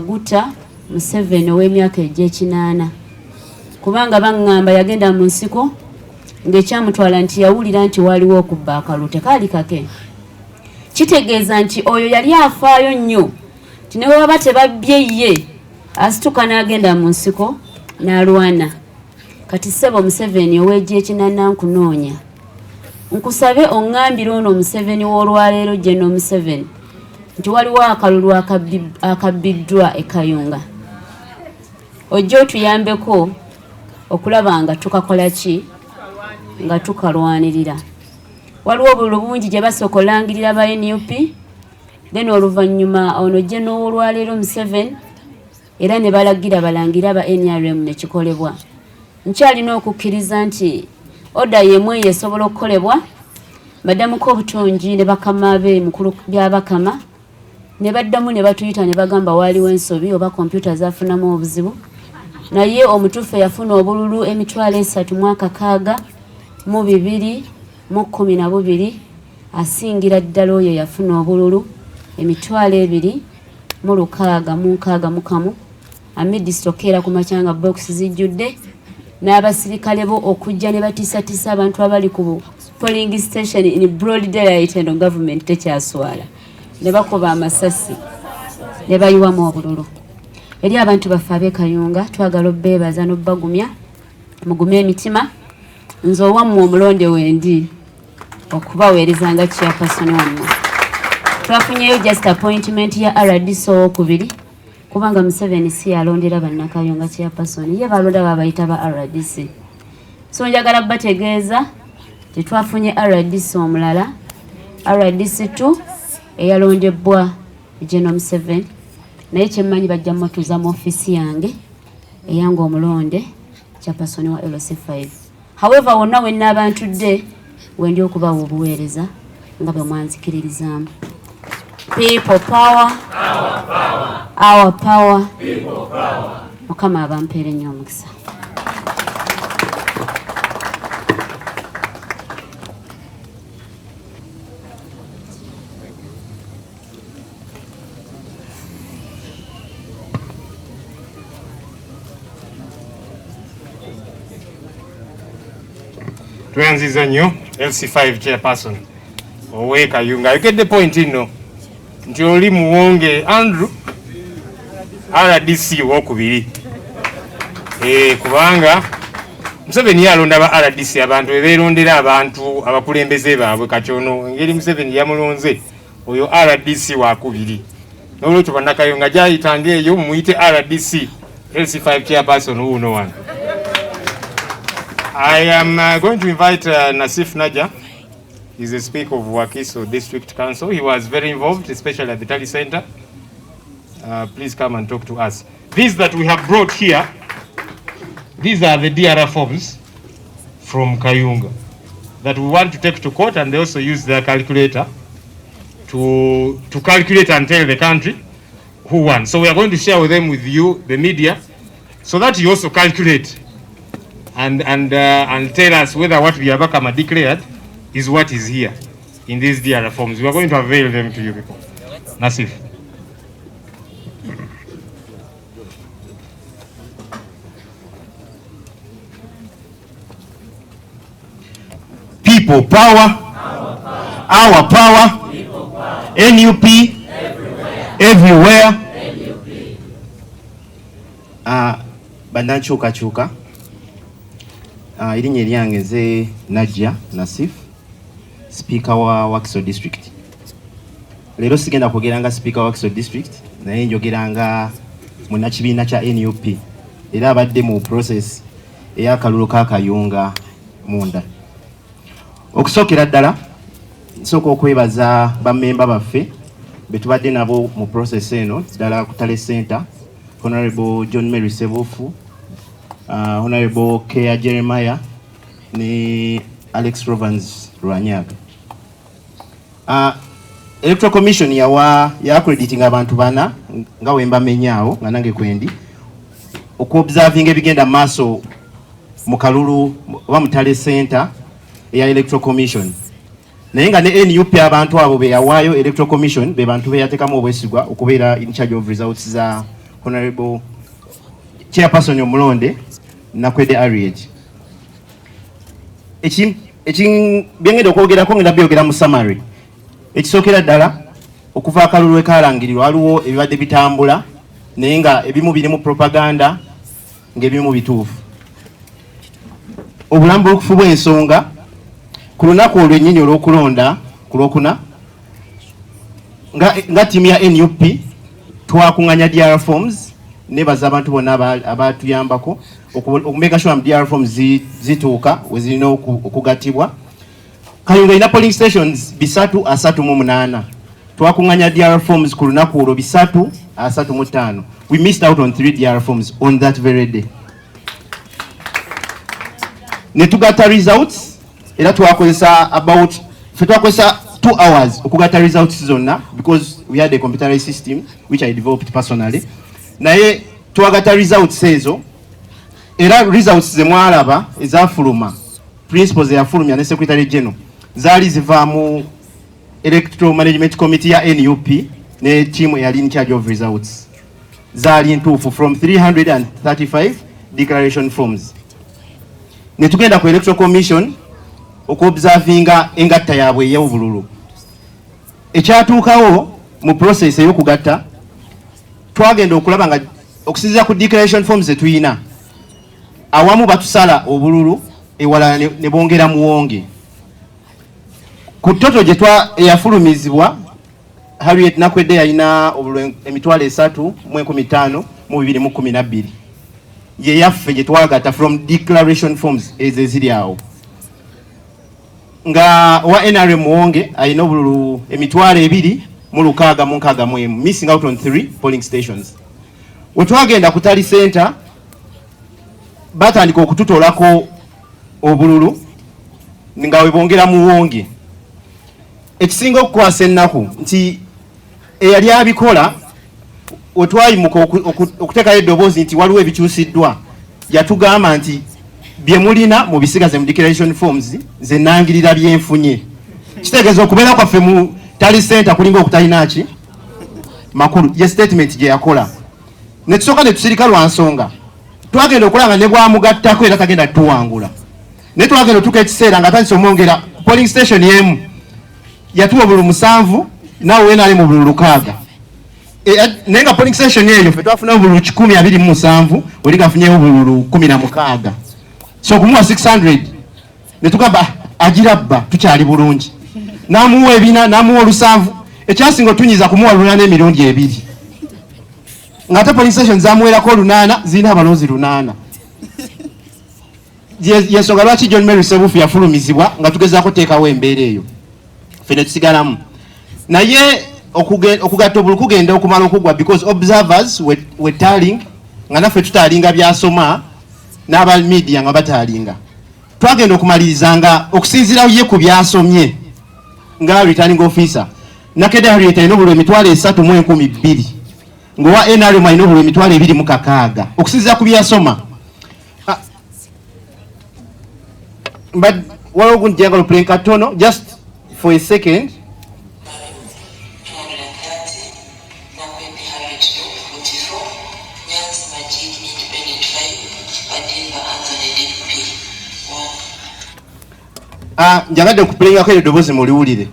gutta Museveni ow'emyaka egy'ekinaana kubanga baŋŋamba yagenda mu nsiko ng'ekyamutwala nti yawulira nti waliwo okubba akalulu tekaali kake. Kitegeeza nti oyo yali afaayo nnyo nti ne bwebaba tebabbye ye asituka n'agenda mu nsiko n'alwana. Kati ssebo Museveni ow'egy'ekinaana nkunoonya nkusabe oŋŋambire ono Museveni w'olwaleero General Museveni nti waliwo akalulu akabbiddwa e Kayunga. Ojja otuyambeko okulaba nga tukakola ki nga tukalwanirira. Waliwo obululu bungi gye basooka olangirira ba NUP then oluvannyuma ono General w'olwaleero Museveni era ne balagira balangira ba NRM ne kikolebwa. Nkyalina okukkiriza nti oda yemwe yesobola okukolebwa baddamuko obutongi ne bakama be mukulu byabakama ne baddamu ne batuyita ne bagamba waliwo ensobi oba kompyuta zaafunamu obuzibu naye omutuufu yafuna obululu emitwalo 3,212 asingira ddala oyo yafuna obululu emitwalo 2,661 amidisitokera ku makyanga box zijjudde n'abasirikale bo okujja ne batiisatiisa abantu abali ku polling station in broad daylight and government tekyaswala ne bakuba amasasi ne bayiwamu obululu. Eri abantu baffe ab'e Kayunga twagala obbeebaza n'obbagumya mugume emitima nze owammwe omulonde wendi okubaweereza nga chairperson wammwe. Twafunyeyo just appointment ya RDC owokubiri kubanga Museveni si yalondera bannakayunga chairperson ye balonda babayita ba RDC. So njagala bategeeza tetwafunye RDC omulala RDC 2 eyalondebwa General Museveni naye kyemmanyi bajja mmotuza mu ofisi yange eyange omulonde chairperson wa LC5. However wonna wenna abantudde wendi okubawa obuweereza nga bwe mwanzikiririzaamu. People power, our power, people power. Mukama abampeere nnyo omukisa. Twanziza nnyo LC5 chairperson owe Kayunga. You get the point ino. Nti oli muwonge Andrew RDC wokubiri. Kubanga Museveni yalonda ba RDC abantu beerondera abantu abakulembeze baabwe katono ngeri Museveni yamulonze oyo RDC wakubiri. N'olwekyo bannakayunga gyayitanga eyo muyite RDC LC5 chairperson uno one. I am going to invite Nasif Naja. He's the Speaker of Wakiso District Council. He was very involved, especially at the Tally Center. Please come and talk to us. These that we have brought here, these are the DRR forms from Kayunga that we want to take to court, and they also use their calculator to calculate and tell the country who won. So we are going to share with them, with you, the media, so that you also calculate and tell us whether what Byabakama declared is what is here in these DRR forms. We are going to avail them to you people. Nasif. People power, our power, NUP, everywhere. Bananchuka irinye lyange nze Nadia Nasif, Speaker wa Wakiso District. Lero sigenda kugeranga Speaker wa Wakiso District naye njogeranga munakibiina kya NUP era abadde mu process eyakalulu ka Kayunga munda. Okusookera ddala nsooka okwebaza bammemba baffe betubadde nabo mu process eno ddala ku Tally Center, Honorable John Mary Sebofu, Honorable Kea Jeremiah ne Alex Rovans Rwanyaga. Electoral Commission ya accrediting abantu bana nga wemba menyao nga nange kwendi okuobserving ebigenda maaso mu kalulu wa mu Tally Center ya Electoral Commission. Naye nga ne NUP abantu abo be yawayo Electoral Commission be bantu be yatekamu obwesigwa okubeera in charge of results za Honorable Chairperson Omulonde Nakwede Harriet. Byengenda okwogerako ngenda byogera mu summary. Ekisookera ddala okuva akalulu ekalangirirwa waliwo ebibadde bitambula naye nga ebimu birimu propaganda ng'ebimu bituufu. Obulambukufu bw'ensonga ku lunaku olw'ennyinyi olw'okulonda ku Lwokuna nga ttiimu ya NUP twakuŋŋanya DR forms nebaza abantu bonna abatuyambako okumeka sure DR forms zituuka we zirina okugatibwa. Kayunga ina polling stations 338 twakuŋŋanya DR forms ku lunaku olwo 335. We missed out on 3 DR forms on that very day. Netugata results era twakozesa about 2 hours okugata results zonna because we had a computerized system which I developed personally. Naye twagata results ezo era results ze mwalaba ezafuluma principles eyafulumya ne secretary general zaali ziva mu electoral management committee ya NUP ne team eyali in charge of results zaali ntuufu from 335 declaration forms. Ne tugenda ku electoral commission okuobservinga engatta yaabwe ey'obululu. Ekyatuukawo mu process ey'okugatta twagenda okulaba nga okusinziira ku declaration forms zetuyina awamu batusala obululu ewala ne bongera muwonge. Ku toto gye eyafulumizibwa Harriet Nakwede yalina obululu 3,015,212 ye yaffe gye twagatta from declaration forms ezo eziri awo. Nga wa NRM muwonge alina obululu 2,661 missing out on 3 polling stations. Wetwagenda ku Tally Center batandika okututolako obululu nga webongera muwonge. Ekisinga okukwasa ennaku nti eyali abikola wetwayimuka okuteekayo eddoboozi nti waliwo ebikyusiddwa yatugamba nti bye mulina mu bisigaze mu declaration forms ze nangirira byenfunye. Kitegeeza okubeera kwaffe mu Tally Center kulinga okutalinaaki makulu ye statement gye yakola. Ne tusooka ne tusirika lwa nsonga twagenda okulanga ne bwamugattako era tagenda tuwangula. Ne twagenda otuuka ekiseera nga tandise omwongera polling station y'emu yatuwa obululu 7 naawe wenaali mu bululu 6. Naye nga polling station eyo ffe twafuna obululu 127 oli gafunyeyo obululu 16. So kumuwa 600 ne tugamba agirabba tukyali bulungi. Namuwa ebina namuwa 7 ekyasinga otunyiza kumuwa 8 emirundi 2. Nga ate polling station zamuwerako 8 zirina abalonzi 8. Yensonga lwaki John Mary Sebufu yafulumizibwa nga tugezaako teekawo embeera eyo ffe ne tusigalamu. Naye okugatta obululu kugenda okumala okugwa because observers were tallying nga naffe tutaalinga byasoma n'aba media nga bataalinga. Twagenda okumaliriza nga okusinziirawo ye ku byasomye nga returning officer Nakwede Harriet alina obululu 3,012 ng'owa NRM alina obululu 2,600 okusinziira ku byasoma. But waliwo gundi njagala play katono just for a second. Njagadde okupulingako eyo eddoboozi muliwulire.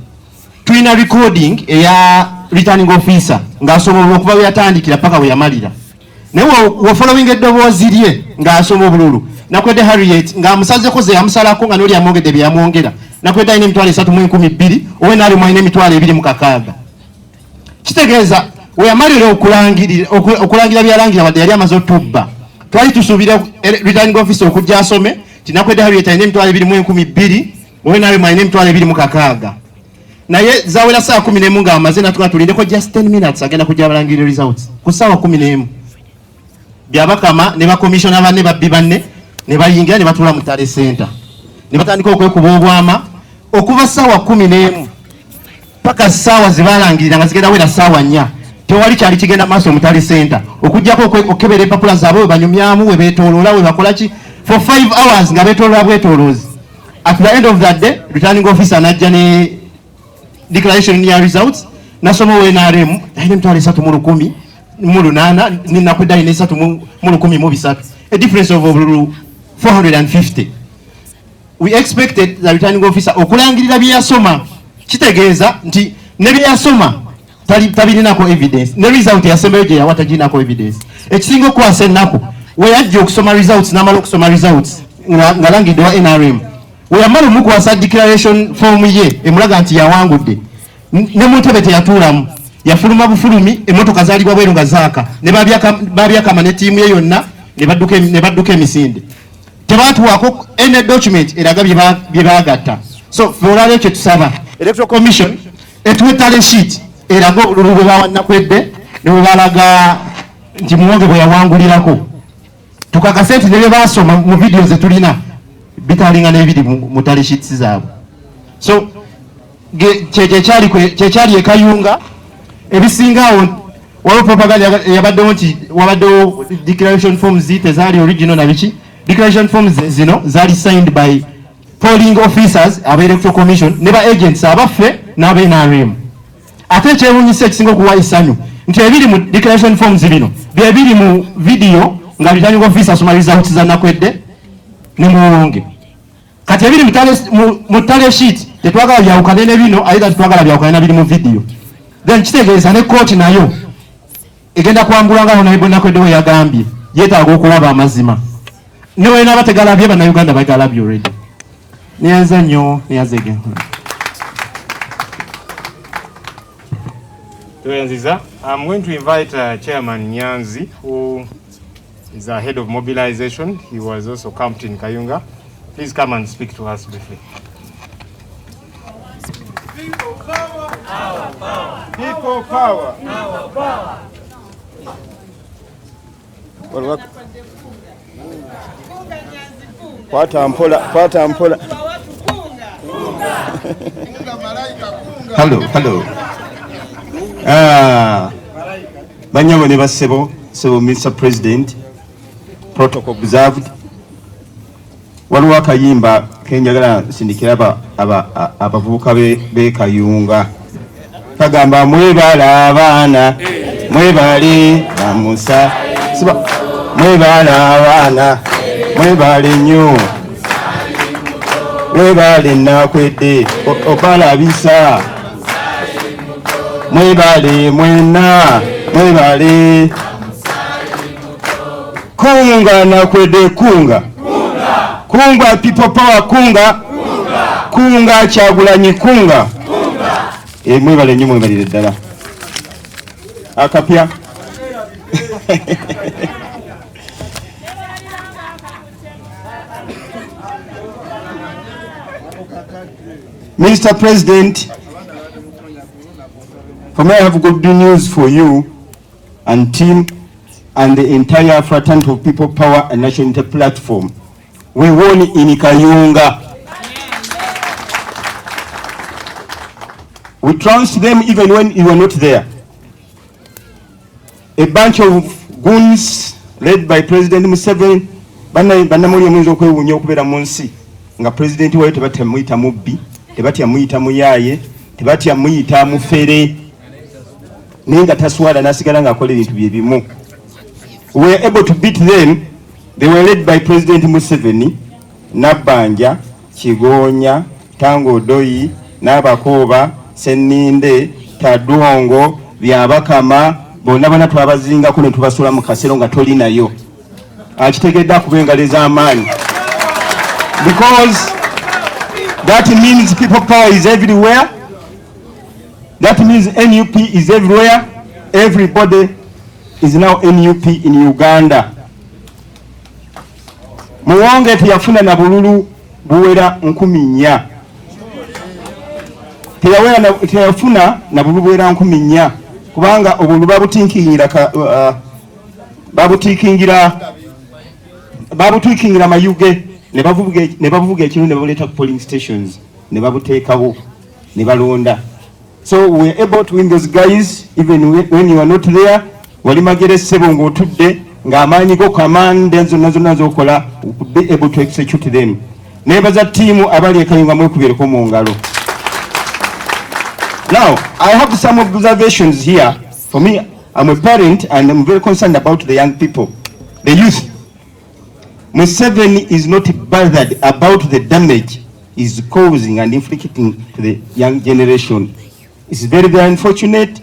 Tulina recording eya returning officer ng'asoma okuva we yatandikira paka we yamalira. Naye following eddoboozi lye ng'asoma obululu Nakwede Harriet ng'amusazeko ze yamusalako nga n'oli yamwongedde bye yamwongera. Nakwede alina 3,012 owe n'ali mwalina 2,600. Kitegeeza we yamalira okulangira byalangira wadde yali amaze otubba. Twali tusuubira returning officer okujja asome ti Nakwede Harriet alina 2,600 owe n'ali mwalina 2,600. Naye zawera saa 11 ng'amaze natuka tulindeko just 10 minutes agenda kujja abalangirira results ku ssaawa 11. Byabakama ne bakomishona banne babbi banne ne bayingira ne batuula mu Tally Center ne batandika okwekuba obwama okuva ssaawa 11 paka ssaawa zibalangirira nga zigenda wera ssaawa 4 tewali kyali kigenda maaso mu Tally Center okugyako okukebera empapula zaabwe we banyumyamu we beetooloola we bakolaki for 5 hours nga beetooloola bwetooloozi. At the end of that day returning officer najja ne declaration ya results nasoma we NRM alina 3,010 8 ninakwedda 3 a difference of obululu 450. We expected the returning officer okulangirira byeyasoma, kitegeeza nti ne byeyasoma tabirinako evidence, ne result yasembeyo gye yawa tagirinako evidence. Ekisinga okukwasa ennaku we yajja okusoma results n'amala okusoma results ng'alangidde wa NRM, we yamala omukwasa declaration form ye emulaga nti yawangudde, ne mu ntebe teyatuulamu, yafuluma bufulumi, emmotoka zaalibwa bweru nga zaaka, ne babyakama ne ttiimu ye yonna ne badduka emisinde. Tebatuwaako any document eraga bye baagatta. So olwaleero ekyo tusaba Electoral Commission etuwe tally sheet eraga olululu bwe bawanakwedde ne bwe balaga nti Muwonge bwe yawangulirako. Tukakase nti ne bye baasoma mu video ze tulina bitalinga n'ebiri mu tally sheets zaabwe. So kyekyali ekayunga ebisingaawo waliwo propaganda yabaddewo nti wabaddewo declaration forms tezaali original na biki. Declaration forms zino zaali signed by polling officers aba Electoral Commission ne ba agents abaffe n'aba NRM. Ate ekyewuunyisa ekisinga okuwa essanyu nti ebiri mu declaration forms bino bye biri mu video nga returning officer asoma results za Nakwedde ne Muwonge. Kati ebiri mu tally sheet tetwagala byawukane ne bino, either tetwagala byawukane na biri mu video. Then kitegeeza ne kooti nayo egenda kwambula nga Honorable Nakwedde we yagambye yeetaaga okulaba amazima. No, never take a lab, but now Uganda by Galab you already. Niaza nyo, niaza again. I'm going to invite Chairman Nyanzi, who is the head of mobilization. He was also camped in Kayunga. Please come and speak to us briefly. People power, our power. People power, our power. Well, Pata mpola. Hello. Banyabo ne basebo, so Mr. President, protocol observed. Waliwo akayimba kenjagala sindikira abavubuka be Kayunga. Kagamba mwebala abaana, mwebale bamusa. Mwebala abaana, mwebale nnyo, mwebale Nakwedde obalabisa, mwebale mwena, mwebale kunga Nakwedde kunga people power kunga Kyagulanyi kunga mwebale nnyo, mwebalire ddala akapya. Mr. President, for me I have good news for you and team and the entire fraternity of People Power and National Unity Platform. We won in Kayunga. We trounced them even when you were not there. A bunch of goons led by President Museveni, banamuli omulizo okwewuunya okubeera mu nsi nga president wayo tebatya muyita mubbi, tebatya muyita muyaaye, tebatya muyita mufere, naye nga taswala n'asigala ng'akola ebintu bye bimu. We were able to beat them. They were led by President Museveni, Nabbanja, Kigonya, Tango Doyi, Nabakooba, Senninde, Tadwongo, Byabakama, bonna twabazingako ne tubasula mu kasero nga tolinayo. Akitegedde akuba engalo ez'amaanyi. Because that means people power is everywhere. That means NUP is everywhere. Everybody is now NUP in Uganda. Muwonge teyafuna na bululu buwera 4,000. Teyafuna na bululu buwera 4,000 kubanga obulu babutikingira mayuge ne bavuga ekinu ne baleta polling stations ne babuteekawo ne balonda. So we were able to win those guys even when you are not there. Wali magere sebo ng'otudde ng'amaanyi go command zonna z'okola, be able to execute them. Nebaza team abali e Kayunga mwekubyereko mu ngalo. Now, I have some observations here. For me, I'm a parent and I'm very concerned about the young people, the youth. Museveni is not bothered about the damage he's causing and inflicting to the young generation. It's very, very unfortunate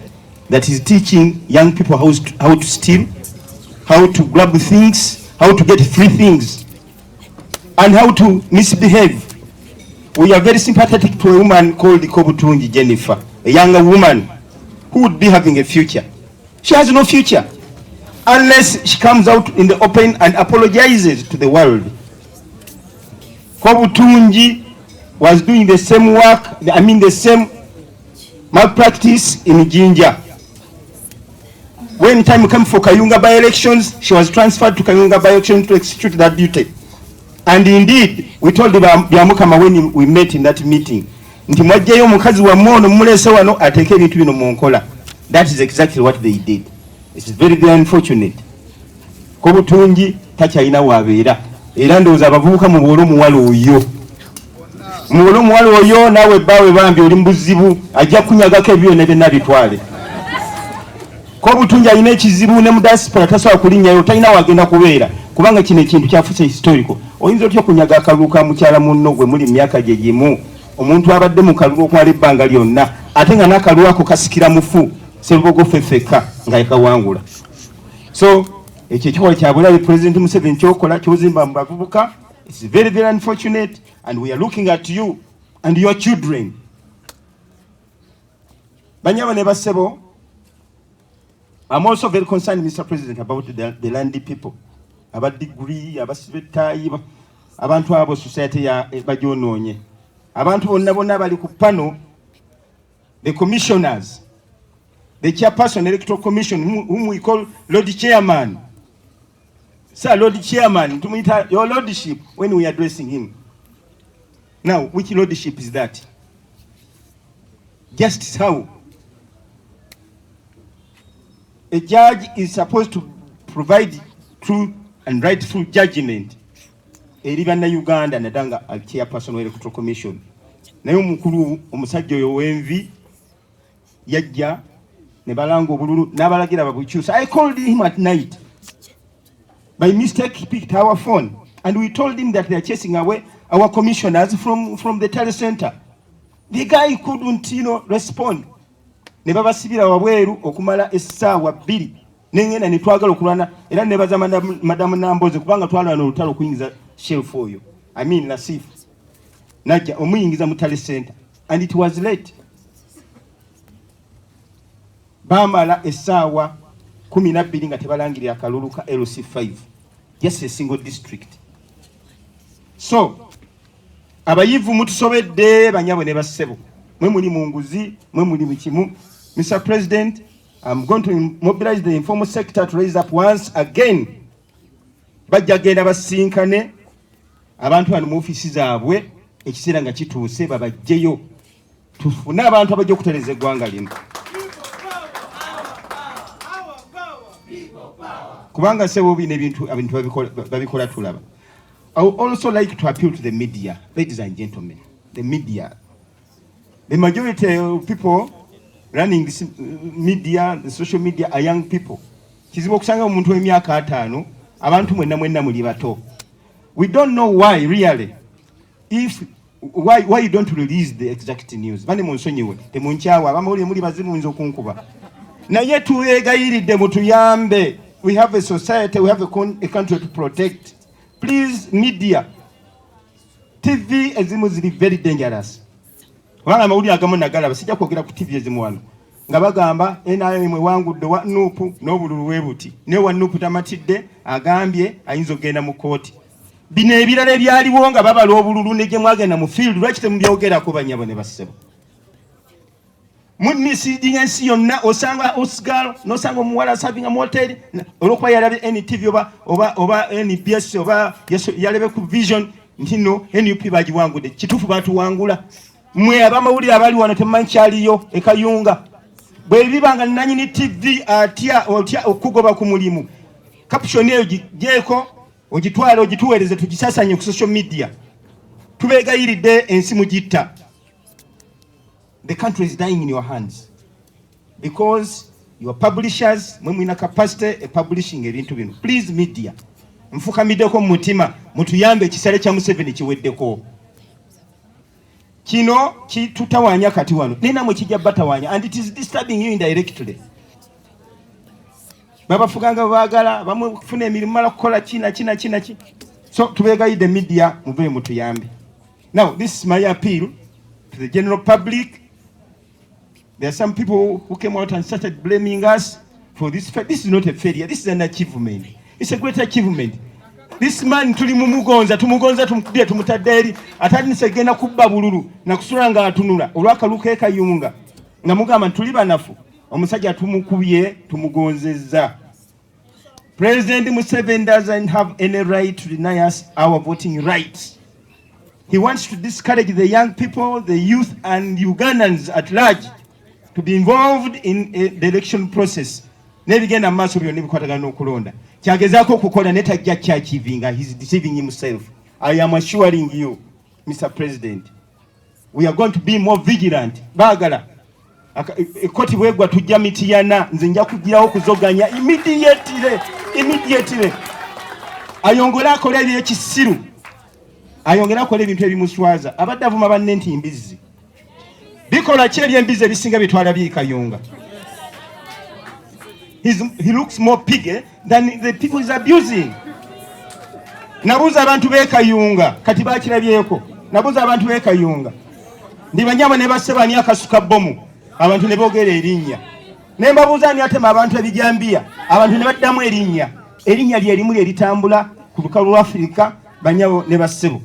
that he's teaching young people how to steal, how to grab things, how to get free things, and how to misbehave. We are very sympathetic to a woman called Kobutunji Jennifer, a younger woman who would be having a future. She has no future unless she comes out in the open and apologizes to the world. Kobutunji was doing the same work, the same malpractice in Jinja. When time came for Kayunga by-elections, she was transferred to Kayunga by-election to execute that duty. And indeed, we told Byamukama when we met in that meeting, that is exactly what they did. It's very, very unfortunate. Kobutunji takyalina wabeera era ndowooza abavubuka mubuule omuwala oyo. Mubuule omuwala oyo naawe bbaawe bambi oli mubuzibu ajja kunyagako ebyo ne byonna bitwale. Kobutunji alina ekizibu ne mu diaspora tasobola kulinnyayo, talina wagenda kubeera kubanga kino ekintu kyafuuse historical. Oyinza otya okunyaga akalulu ka mukyala munno gwe muli myaka gye gimu, omuntu abadde mu kalulu okumala ebbanga lyonna ate nga n'akalulu ako kasikira mufu Serubogo fefeka nga yakawangula. So ekyo ekikolwa kya bulabe President Museveni kyokola kyozimba mu bavubuka. It's very, very unfortunate and we are looking at you and your children. Banyaba ne basebo, I'm also very concerned, Mr. President, about the Landi people. About degree, about sibetayi, abantu abo society ya bajononye. Abantu bonna bonna bali ku panel, the commissioners, the chairperson electoral commission, whom we call Lord Chairman. Sir, Lord Chairman, to meet your lordship when we are addressing him. Now, which lordship is that? Justice how? A judge is supposed to provide true and rightful judgment. Eribana Uganda nadanga a chairperson of electoral commission. Nayo mukulu omusajja oyo wenvi yajja ne balango bululu n'abalagira babukyusa. I called him at night. By mistake he picked our phone and we told him that they are chasing away our commissioners from the tele center. The guy couldn't, respond. Ne babasibira wabweru okumala essaawa 2 nengenda ne twagala okulwana era ne baza madamu Namboze kubanga twalwana n'olutalo kuyingiza shelf oyo. I mean Nasif. Najja omuyingiza mu tele center and it was late. Bamala essaawa 12 nga tebalangirira akalulu ka LC5. Just a single district. So abayivu mutusobedde banyabo ne basebo. Mwe muli munguzi, mwe muli mukimu. Mr. President, I'm going to mobilize the informal sector to raise up once again. Bajja genda basinkane abantu bano mu ofisi zaabwe ekiseera nga kituuse babajjeyo tufune abantu abajja okutereza eggwanga lino. Kubanga sebo bine ebintu babikola tulaba. I would also like to appeal to the media, ladies and gentlemen, the media. The majority of people running this media, the social media are young people. Kizibu okusanga omuntu w'emyaka 5, abantu mwenna muli bato. We don't know why really. Why you don't release the exact news. Bani munsonyiwe, temunkyawa, abamawulire muli bazimu nzo kunkuba. Naye tuwegayiridde mutuyambe. We have a society, we have a country to protect. Please, media. TV ezimu ziri very dangerous. Wanga amawulire agamu nagala basijja kwogera ku TV ezimu wano. Nga bagamba NRM wangudde wa Nuupu n'obululu webuti. Ne wa Nuupu tamatidde agambye ayinza okugenda mu kooti. Bino ebirala ebyaliwo nga babala obululu ne gye mwagenda mu field lwaki temubyogerako banyabo ne basebo. Munisiidinga ensi yonna osanga Oscar nosanga omuwala asavinga mu hoteli olwokuba yalabe NTV oba NBS oba yalabe ku Vision ntino NUP bagiwangudde. Kituufu batuwangula. Mwe abamawulire abali wano temumanyi kyaliyo ekayunga. Bwe bibanga nanyini TV atya okugoba ku mulimu. Caption eyo gyeko ogitwale ogituweereze tugisasanye ku social media. Tubeegayiridde ensi mugitta. The country is dying in your hands because your publishers, mwe mwina capacity e publishing ebintu bino. Please media. Mfukamiddeko mu mutima, mutuyambe ekisale kya Museveni kiweddeko. Kino kitutawaanya kati wano. Nina mwe kijja batawaanya, and it is disturbing you indirectly. Babafuganga baagala, bamwe kufuna emirimu mala kukola kina. So tubegayidde media mube mutuyambe. Now, this is my appeal to the general public. There are some people who came out and started blaming us for this. This is not a failure. This is an achievement. It's a great achievement. This man tumugonza tumukubye tumutadde atandise genda kubba bululu na kusula nga atunula olwakaluka ekayunga nga mugamba tuli banafu omusajja tumukubye tumugonzezza. President Museveni doesn't have any right to deny us our voting rights. He wants to discourage the young people, the youth and Ugandans at large to be involved in the election process. Nebigenda maaso byonna bikwatagana okulonda. Kyagezaako okukola netajja kyachivinga. He's deceiving himself. I am assuring you, Mr. President, we are going to be more vigilant. Baagala ekoti bwegwa tujja mitiyana nze nja kugirawo kuzoganya immediately. Ayongera akola ebyekisiru. Ayongera akola ebintu ebimuswaza. Abadde avuma banne nti mbizi. Bikola ki ebyembizi ebisinga bitwala byekayunga. He looks more piggy than the people he's abusing. Nabuza abantu bekayunga kati bakirabyeko. Nabuza abantu bekayunga. Ndibanyama ne basebani akasuka bomu. Abantu ne bogera erinnya. Ne mbabuza ni atema abantu ebijambia. Abantu ne baddamu erinnya. Erinnya lye limu lye litambula ku lukalu lwa Afrika banyabo ne basebo.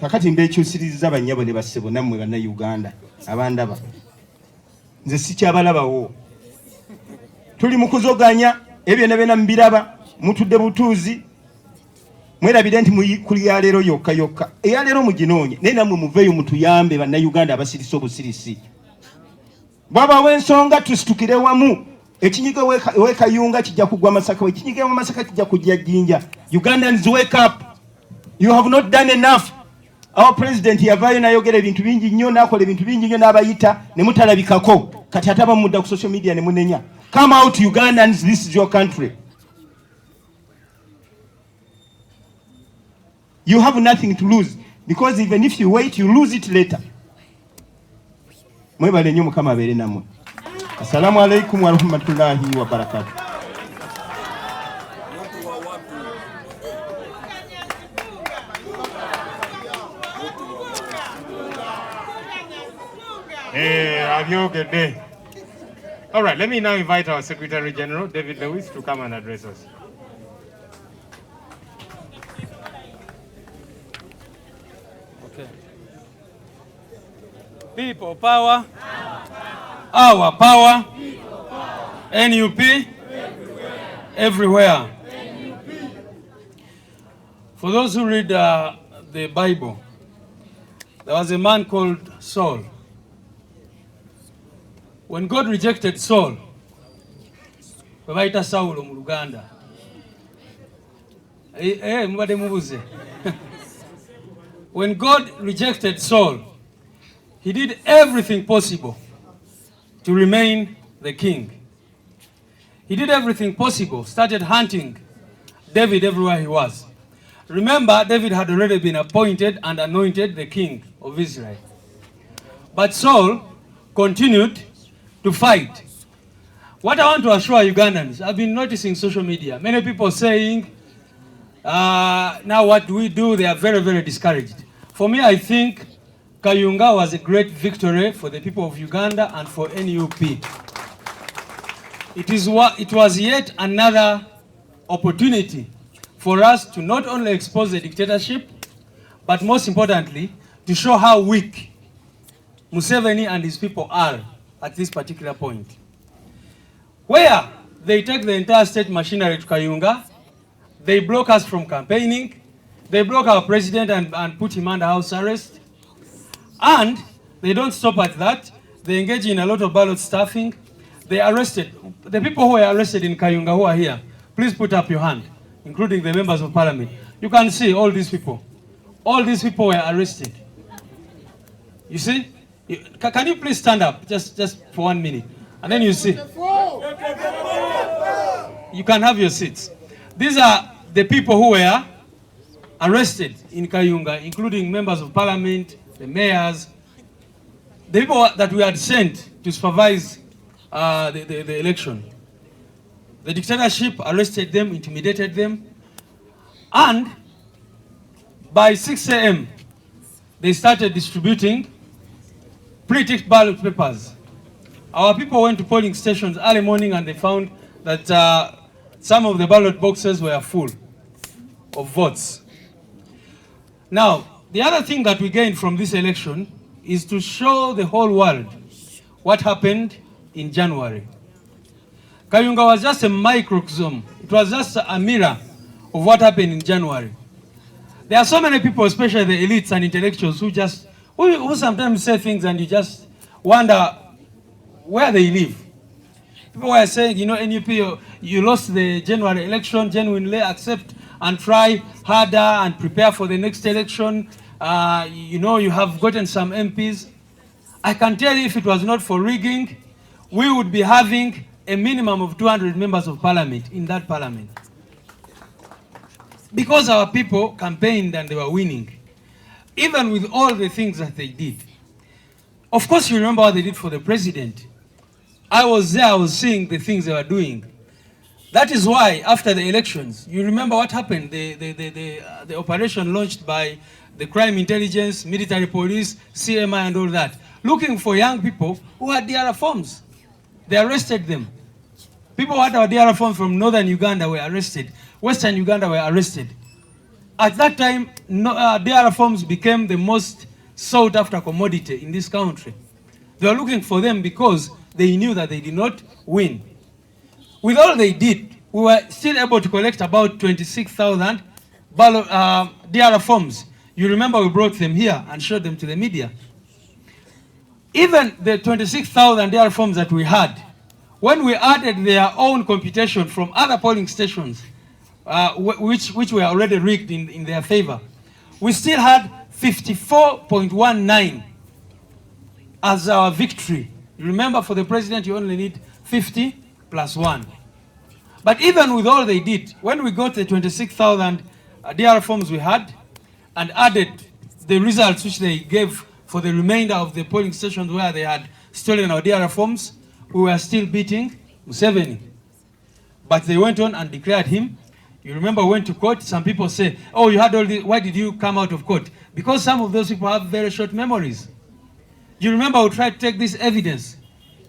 Kakati mbekyusiriza banyabo ne basebo nammwe bana Uganda abandaba. Nze sikyabalabawo. Tuli mu kuzoganya ebyo ne bena mbiraba mutudde butuuzi mwerabire nti kuli ya leero yokka. Eya leero muginoonye naye nammwe muveeyo mutuyambe banna Uganda abasirisi obusirisi. Bwaba w'ensonga tusitukire wamu. Ekinyiga wekayunga kijja kugwa Masaka, ekinyiga mu Masaka kijja kujja Jjinja. Ugandans, wake up. You have not done enough. Our president yavaayo n'ayogera ebintu bingi nnyo n'akola ebintu bingi nnyo n'abayita ne mutalabikako. Kati ataba mudda ku social media ne munenya. Come out Ugandans, this is your country. You have nothing to lose because even if you wait you lose it later. Mwebale nnyo Mukama abeere nammwe. Assalamu alaikum wa rahmatullahi wa barakatuh. All right, let me now invite our Secretary General, David Lewis, to come and address us. Okay. People power. Our power. NUP. Everywhere. For those who read the Bible, there was a man called Saul. When God rejected Saul, babaita Saulo mu Luganda. Mubade mubuze. When God rejected Saul, he did everything possible to remain the king. He did everything possible, started hunting David everywhere he was. Remember, David had already been appointed and anointed the king of Israel. But Saul continued to fight. What I want to assure Ugandans, I've been noticing social media, many people saying, now what do we do? They are very, very discouraged. For me, I think Kayunga was a great victory for the people of Uganda and for NUP. It was yet another opportunity for us to not only expose the dictatorship, but most importantly, to show how weak Museveni and his people are at this particular point. Where they take the entire state machinery to Kayunga, they block us from campaigning, they block our president and put him under house arrest, and they don't stop at that. They engage in a lot of ballot stuffing. They arrested, the people who were arrested in Kayunga who are here, please put up your hand, including the members of parliament. You can see all these people. All these people were arrested. You see? Can you please stand up just for 1 minute? And then you see. You can have your seats. These are the people who were arrested in Kayunga, including members of parliament, the mayors, the people that we had sent to supervise the election. The dictatorship arrested them, intimidated them, and by 6 a.m. they started distributing pre-ticked ballot papers. Our people went to polling stations early morning and they found that some of the ballot boxes were full of votes. Now, the other thing that we gained from this election is to show the whole world what happened in January. Kayunga was just a microcosm. It was just a mirror of what happened in January. There are so many people, especially the elites and intellectuals, who sometimes say things and you just wonder where they live. People were saying, you know, NUP, you lost the January election, genuinely accept and try harder and prepare for the next election. You know, you have gotten some MPs. I can tell you, if it was not for rigging, we would be having a minimum of 200 members of parliament in that parliament. Because our people campaigned and they were winning, even with all the things that they did. Of course, you remember what they did for the president. I was there, I was seeing the things they were doing. That is why, after the elections, you remember what happened, the operation launched by the crime intelligence, military police, CMI and all that, looking for young people who had DR forms. They arrested them. People who had DR forms from northern Uganda were arrested. Western Uganda were arrested. At that time, DR forms became the most sought after commodity in this country. They were looking for them because they knew that they did not win. With all they did, we were still able to collect about 26,000 DR forms. You remember we brought them here and showed them to the media. Even the 26,000 DR forms that we had, when we added their own computation from other polling stations, which were already rigged in their favor, we still had 54.19 as our victory. You remember, for the president, you only need 50 plus 1. But even with all they did, when we got the 26,000 DR forms we had and added the results which they gave for the remainder of the polling stations where they had stolen our DR forms, we were still beating Museveni. But they went on and declared him. You remember, we went to court. Some people say, oh, you had all this, why did you come out of court? Because some of those people have very short memories. You remember, we tried to take this evidence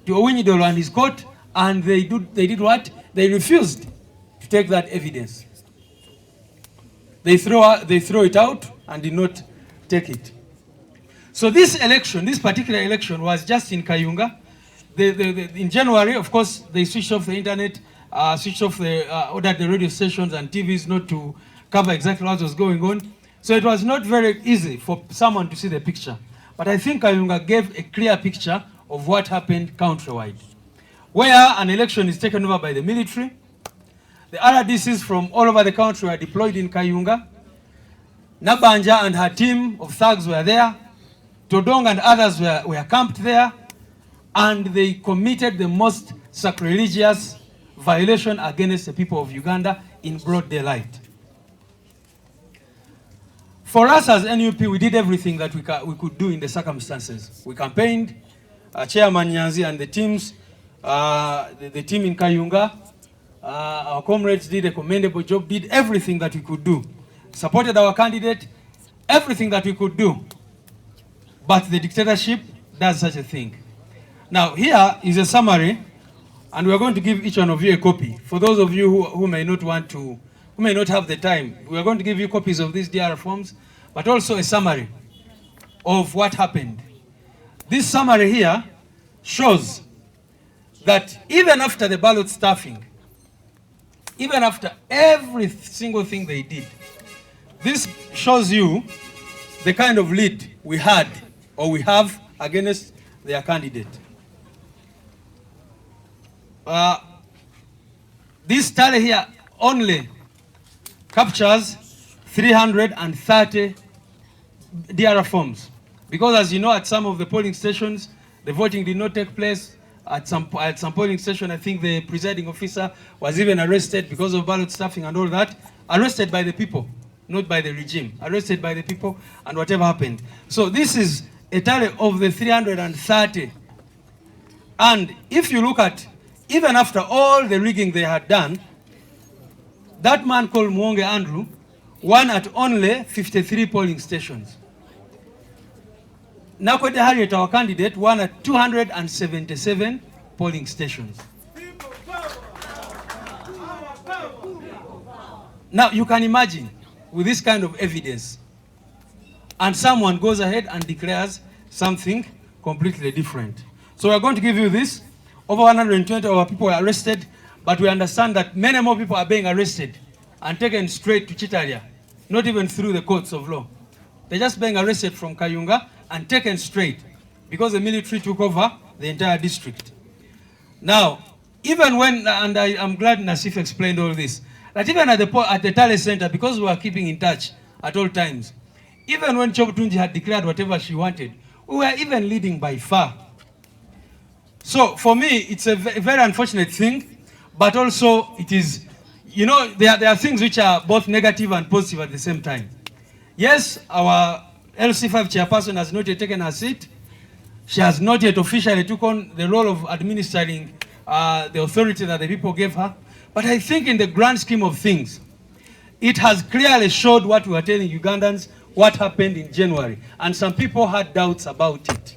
to Owinidolo and his court, and they did what? They refused to take that evidence. They throw it out and did not take it. So this election, this particular election, was just in Kayunga. In January, of course, they switched off the internet, switched off ordered the radio stations and TVs not to cover exactly what was going on. So it was not very easy for someone to see the picture. But I think Kayunga gave a clear picture of what happened countrywide, where an election is taken over by the military. The RDCs from all over the country were deployed in Kayunga. Nabanja and her team of thugs were there. Todong and others were camped there. And they committed the most sacrilegious violation against the people of Uganda in broad daylight. For us as NUP, we did everything that we could do in the circumstances. We campaigned, Chairman Nyanzi and the teams, the team in Kayunga, our comrades did a commendable job, did everything that we could do. Supported our candidate, everything that we could do. But the dictatorship does such a thing. Now, here is a summary, and we're going to give each one of you a copy. For those of you who may not want to, who may not have the time, we're going to give you copies of these DR forms, but also a summary of what happened. This summary here shows that even after the ballot stuffing, even after every single thing they did, this shows you the kind of lead we had or we have against their candidate. This tally here only captures 330 DR forms. Because as you know, at some of the polling stations, the voting did not take place. At some polling station, I think the presiding officer was even arrested because of ballot stuffing and all that. Arrested by the people, not by the regime. Arrested by the people, and whatever happened. So this is a tally of the 330. And if you look at, even after all the rigging they had done, that man called Mwonge Andrew won at only 53 polling stations. Nakwete Harriet, our candidate, won at 277 polling stations. Now you can imagine, with this kind of evidence, and someone goes ahead and declares something completely different. So we're going to give you this. Over 120 of our people were arrested, but we understand that many more people are being arrested and taken straight to Chitalia, not even through the courts of law. They're just being arrested from Kayunga and taken straight because the military took over the entire district. Now, even when, and I'm glad Nassif explained all this, that even at the Tale Center, because we were keeping in touch at all times, even when Chobutunji had declared whatever she wanted, we were even leading by far. So for me, it's a very unfortunate thing, but also it is, you know, there are things which are both negative and positive at the same time. Yes, our LC5 chairperson has not yet taken her seat. She has not yet officially took on the role of administering the authority that the people gave her. But I think in the grand scheme of things, it has clearly showed what we were telling Ugandans, what happened in January. And some people had doubts about it.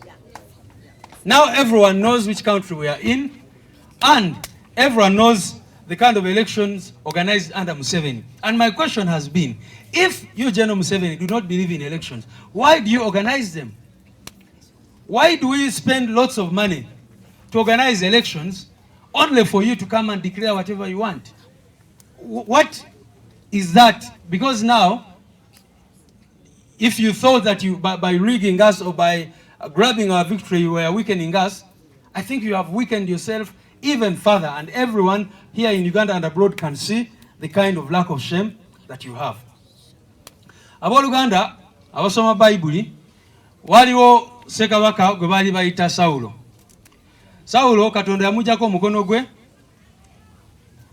Now everyone knows which country we are in, and everyone knows the kind of elections organized under Museveni. And my question has been, if you, General Museveni, do not believe in elections, why do you organize them? Why do we spend lots of money to organize elections only for you to come and declare whatever you want? What is that? Because now, if you thought that you, by rigging us or by grabbing our victory, you were weakening us, I think you have weakened yourself even further, and everyone here in Uganda and abroad can see the kind of lack of shame that you have. Aboluganda, abasoma Bayibuli, waliwo Sekabaka gwe bali bayita Saulo. Saulo Katonda yamujjako omukono gwe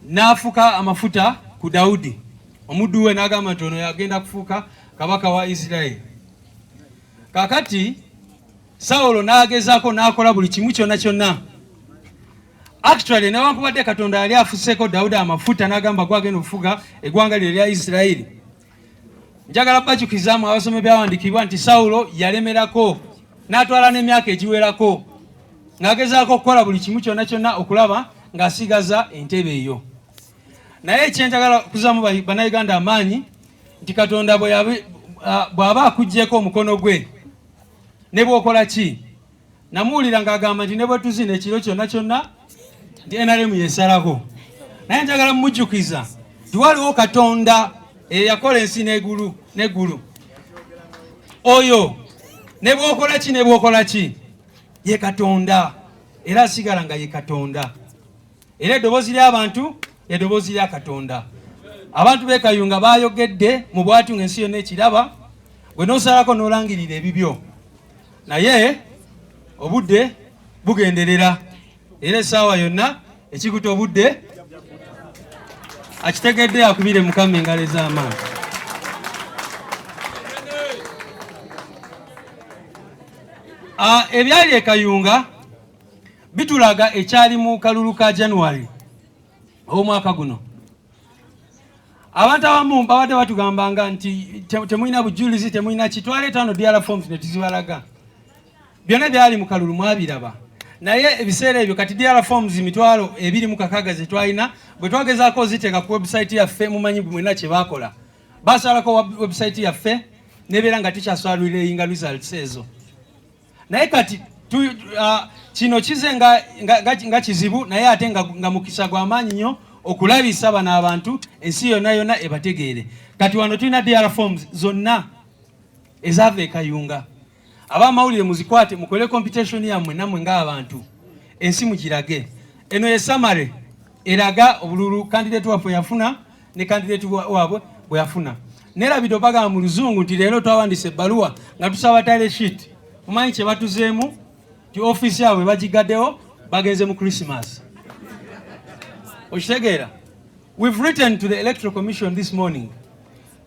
n'afuka amafuta ku Daudi. Omuddu we n'agamba nti ono yagenda kufuuka kabaka wa Isirayiri. Kakati Saulo n'agezaako n'akola buli kimu kyonna kyonna. Actually, newankubadde Katonda yali afuseeko Daudi amafuta n'agamba gwagenda okufuga eggwanga lye lya Isirayiri. Njagala bajjukizaamu abasome byawandiikibwa nti Saulo yalemerako n'atwala n'emyaka egiwerako ng'agezaako okukola buli kimu kyonna kyonna okulaba ng'asigaza entebe eyo. Naye ekyenjagala okuzaamu bannayuganda amaanyi nti Katonda bw'aba akuggyeko omukono gwe ne bw'okola ki, namuwulira ng'agamba nti ne bwe tuzina ekiro kyonna kyonna nti NRM yeesalako. Naye njagala mumujjukiza nti waliwo Katonda yakola ensi n'eggulu. Oyo ne bw'okola ki ye Katonda, era asigala nga ye Katonda. Era eddoboozi ly'abantu eddoboozi lya Katonda. Abantu b'e Kayunga baayogedde mu bwatu ng'ensi yonna ekiraba, gwe n'osalako n'olangirira ebibyo. Naye obudde bugenderera, era essaawa yonna ekikuta obudde akitegedde akubire Mukama engalo ez'amaanyi. Ebyali e Kayunga bitulaga ekyali mu kalulu ka January omwaka guno. Abantu abamu babadde batugambanga nti temulina bujulizi, temulina ki, twaleeta wano DR forms ne tuzibalaga. Byonna byali mu kalulu mwabiraba. Naye ebiseera ebyo kati DR forms mitwalo 26 ze twalina, bwe twagezaako ziteeka ku website yaffe, mumanyi mwenna kye baakola. Baasalako website yaffe nebeera nga tikyaswalulireyinga results ezo. Naye kati kino kize nga kizibu, naye ate nga mukisa gw'amaanyi nnyo okulabisa bano abantu ensi yonna ebategeere. Kati wano tulina DR forms zonna ezaava e Kayunga. Abamawulire muzikwate, mukole competition yammwe nammwe ng'abantu, ensi mugirage. Eno ye summary eraga obululu candidate waffe yafuna ne candidate waabwe bwe yafuna. Nerabidde bagamba mu Luzungu nti leero twawandise ebbaluwa nga tusaba tale sheet Mumanyi kye batuzeemu ti office yaabwe bagigaddewo bagenze mu Christmas. Okitegeera? We've written to the Electoral Commission this morning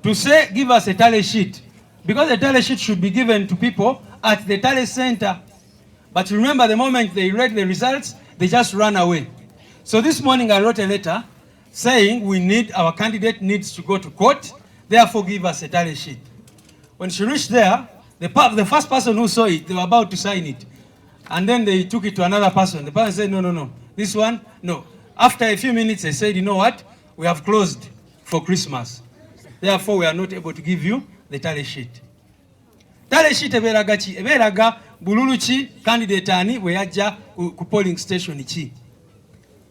to say give us a tally sheet, because the tally sheet should be given to people at the tally center. But remember, the moment they read the results, they just ran away. So this morning I wrote a letter saying our candidate needs to go to court, therefore give us a tally sheet. When she reached there, the first person who saw it, they were about to sign it. And then they took it to another person. The person said, no, this one, no. After a few minutes, they said, you know what? We have closed for Christmas. Therefore, we are not able to give you the tally sheet. Tally sheet eberaga chi? Eberaga bululu chi candidate ani we yajja ku polling station chi.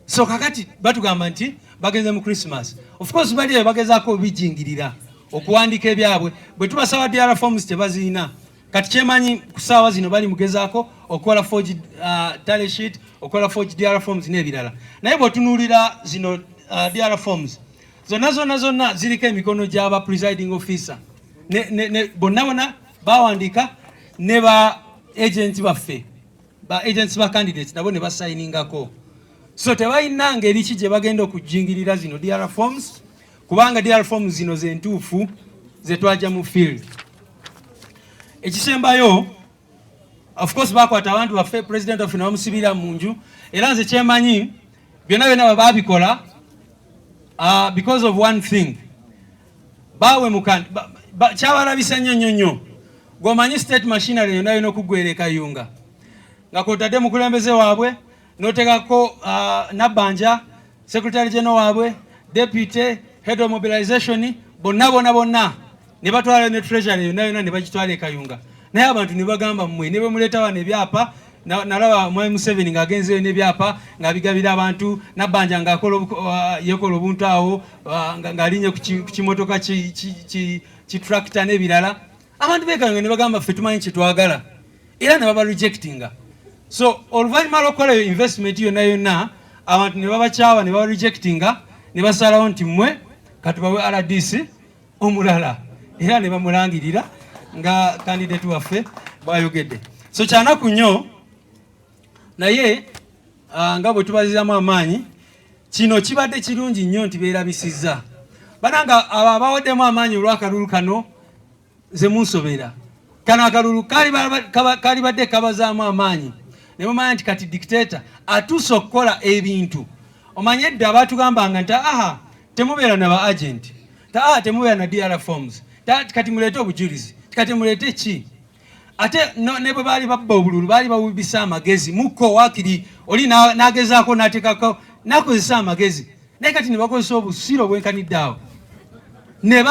So kakati batugamba nti bagenze mu Christmas. Of course bali bagezaako bijingirira okuwandika ebyabwe. Bwe tubasaba DR forms tebaziina. Kati kyemanyi ku ssaawa zino bali mugezaako okola forged tally sheet, okola forged DR forms n'ebirala. Naye bw'otunuulira zino DR forms, zonna ziriko emikono gy'aba presiding officer. Bonna bawandiika ne ba agents baffe, ba agents ba candidates nabo ne basayiningako. So tebalina ngeri ki gye bagenda okujingirira zino DR forms, kubanga DR forms zino ze ntuufu ze twajja mu field. Ekisembayo, of course bakwata abantu baffe president of namusibira munju, era nze kyemanyi byonna babikola because of one thing. Bawe kyabalabisa nnyo gwomanyi state machinery yonna yina okugwereka yunga nga kwotadde mukulembeze waabwe notekako Nabbanja secretary general waabwe deputy head of mobilization bonna ne batwala ne treasury yonna ne bagitwala ekayunga. Naye abantu ne bagamba mmwe ne bemuleta wane ebyapa nalaba Mwai Museveni ng'agenzeyo n'ebyapa ng'abigabira abantu, Nabbanja ng'akola yekola obuntu awo ng'alinye ku kimotoka ki tractor n'ebirala. Abantu beekanga ne bagamba ffe tumanyi kye twagala era ne baba rejectinga. So oluvannyuma lw'okukola eyo investment yonna abantu ne babakyawa ne baba rejectinga ne basalawo nti mmwe katubawe RDC omulala era ne bamulangirira nga candidate waffe bwayogedde. So kyanaku nnyo naye nga bwe tubazizaamu amaanyi kino kibadde kirungi nnyo nti beerabisizza bananga abo abawaddemu amaanyi olw'akalulu kano ze munsobera. Kano akalulu kali badde kabazaamu amaanyi ne mumanya nti kati dictator atuuse okukola ebintu. Omanye edda abatugambanga nti temubeera na ba agent, temubeera na DR forms, kati muleete obujulizi, kati muleete ki? Ate ne bwe baali babba obululu baali bawubisa amagezi mukko wakiri oli nagezaako n'ateekako nakozesa amagezi, naye kati ne bakozesa obusiiro obwenkanidde awo ne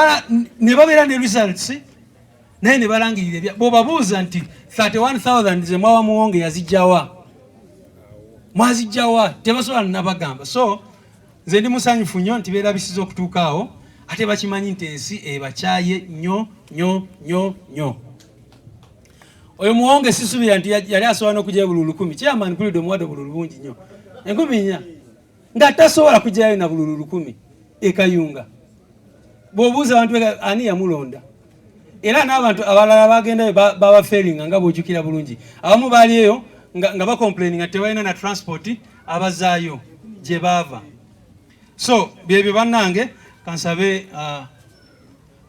babeera ne results naye ne balangirira ebya bw'obabuuza nti 31,000 ze mwawa muwonge yazijjawa mwazijjawa tebasobola nabagamba. So nze ndi musanyufu nnyo nti beerabisiza okutuuka awo ate bakimanyi nti ensi ebakyaye nnyo. Oyo muwonge sisubira nti yali asobola n'okujjayo bululu 10. Chairman mpulidde omuwadde bululu bungi nnyo 4,000 nga tasobola kujjayo na bululu 10 ekayunga. Bw'obuuza abantu ani yamulonda era n'abantu abalala bagendayo baba failing nga bw'ojjukira bulungi. Abamu baali eyo nga bacomplaining nga tebalina na transport abazaayo gye baava. So byebyo bannange kansabe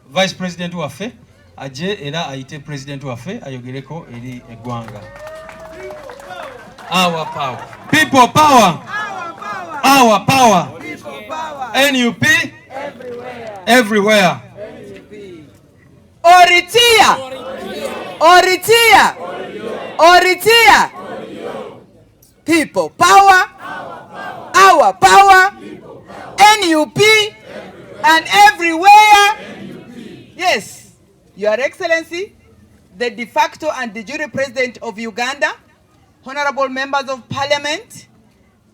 vice president waffe aje era ayite president waffe ayogereko eri eggwanga. Our power, people power, our power, NUP everywhere. Oritia. People power, our power, NUP and everywhere. Yes, Your Excellency, the de facto and de jure President of Uganda, honorable members of Parliament,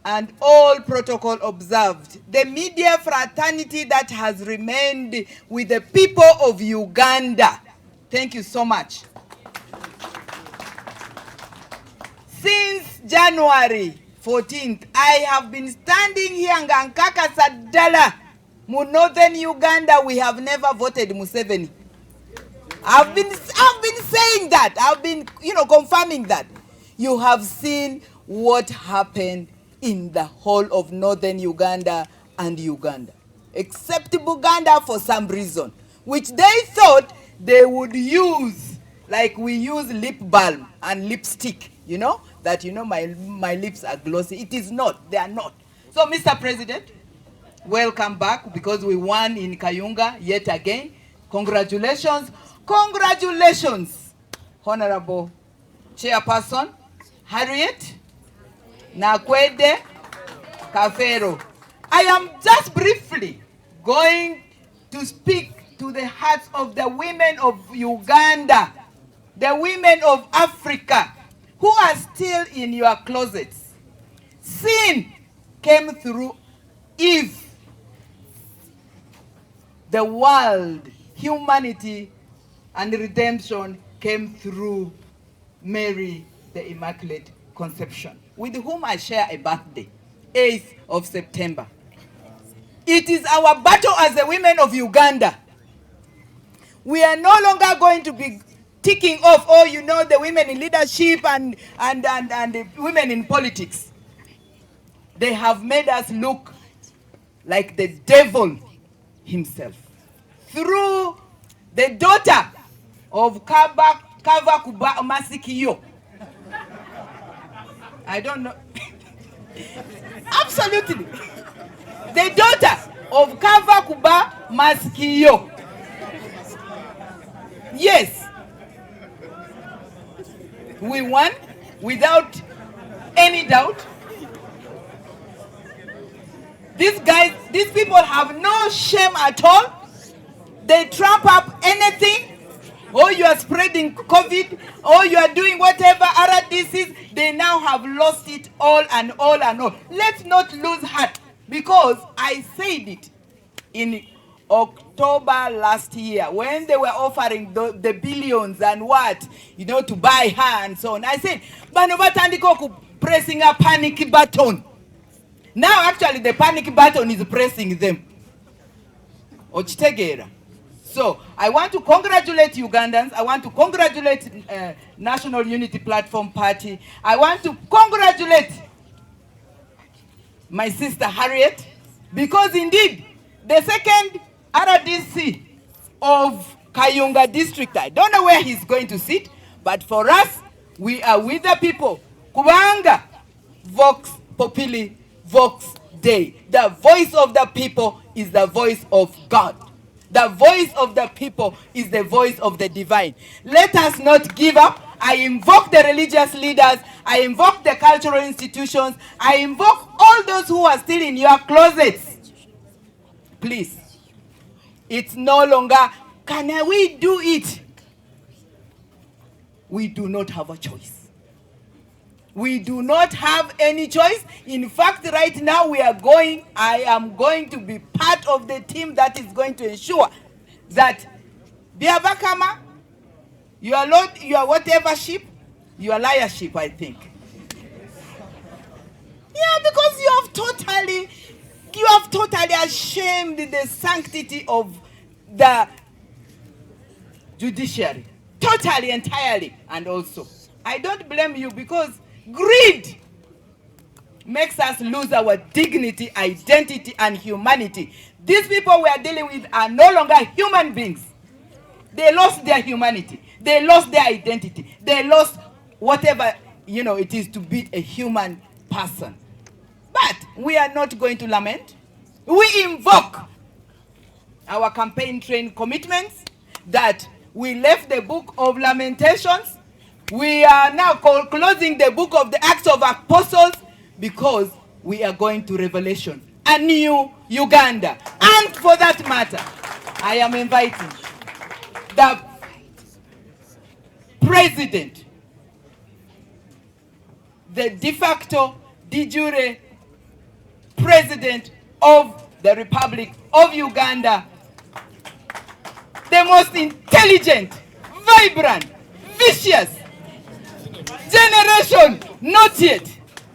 and all protocol observed, the media fraternity that has remained with the people of Uganda. Thank you so much. Since January 14th, I have been standing here in Ngankaka Sadala, mu northern Uganda. We have never voted Museveni. I've been saying that. I've been, confirming that. You have seen what happened in the whole of northern Uganda and Uganda, except Buganda for some reason, which they thought they would use, like we use lip balm and lipstick, that, my lips are glossy. It is not. They are not. So, Mr. President, welcome back, because we won in Kayunga yet again. Congratulations. Congratulations, Honorable Chairperson Harriet Nakwede Kafero. I am just briefly going to speak to the hearts of the women of Uganda, the women of Africa, who are still in your closets. Sin came through Eve. The world, humanity, and redemption came through Mary, the Immaculate Conception, with whom I share a birthday, 8th of September. It is our battle as the women of Uganda. We are no longer going to be ticking off, the women in leadership and the women in politics. They have made us look like the devil himself through the daughter of Kavakuba Masikiyo. I don't know. Absolutely. The daughter of Kavakuba Masikiyo. Yes. We won without any doubt. These people have no shame at all. They trump up anything. Or you are spreading COVID, or you are doing whatever other disease. They now have lost it all and all and all. Let's not lose heart, because I said it in October last year when they were offering the billions and what, to buy her and so on. I said, Banobatandiko pressing a panic button. Now actually the panic button is pressing them. Ochitegera. So I want to congratulate Ugandans. I want to congratulate National Unity Platform Party. I want to congratulate my sister Harriet, because indeed the second RDC of Kayunga district, I don't know where he's going to sit, but for us, we are with the people. Kubanga, Vox Populi, Vox Dei. The voice of the people is the voice of God. The voice of the people is the voice of the divine. Let us not give up. I invoke the religious leaders. I invoke the cultural institutions. I invoke all those who are still in your closets. Please. It's no longer, can we do it? We do not have a choice. We do not have any choice. In fact, right now I am going to be part of the team that is going to ensure that Biabakama, your whatever ship, your liar ship, I think. Yeah, because you have totally ashamed the sanctity of the judiciary. Totally, entirely. And also, I don't blame you, because greed makes us lose our dignity, identity, and humanity. These people we are dealing with are no longer human beings. They lost their humanity. They lost their identity. They lost whatever, it is to be a human person. But we are not going to lament. We invoke our campaign train commitments that we left the book of Lamentations. We are now closing the book of the Acts of Apostles, because we are going to Revelation, a new Uganda. And for that matter, I am inviting the president, the de facto, de jure president of the Republic of Uganda, the most intelligent, vibrant, vicious generation, not yet,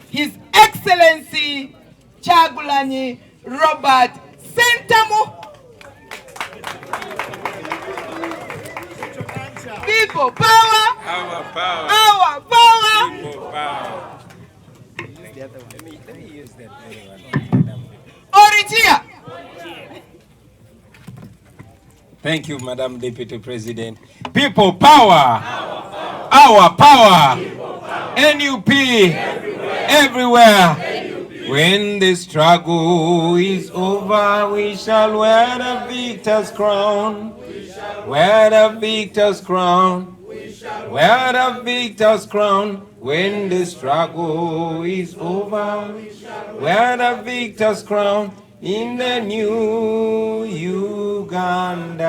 His Excellency Kyagulanyi Robert Ssentamu. People power. Our power. Our power. People power. Let me use that one. Oritia. Thank you, Madam Deputy President. People power. Our power. NUP everywhere. When the struggle is over, we shall wear the victor's crown. Wear the victor's crown. Wear the victor's crown. When the struggle is over, wear the victor's crown in the new Uganda.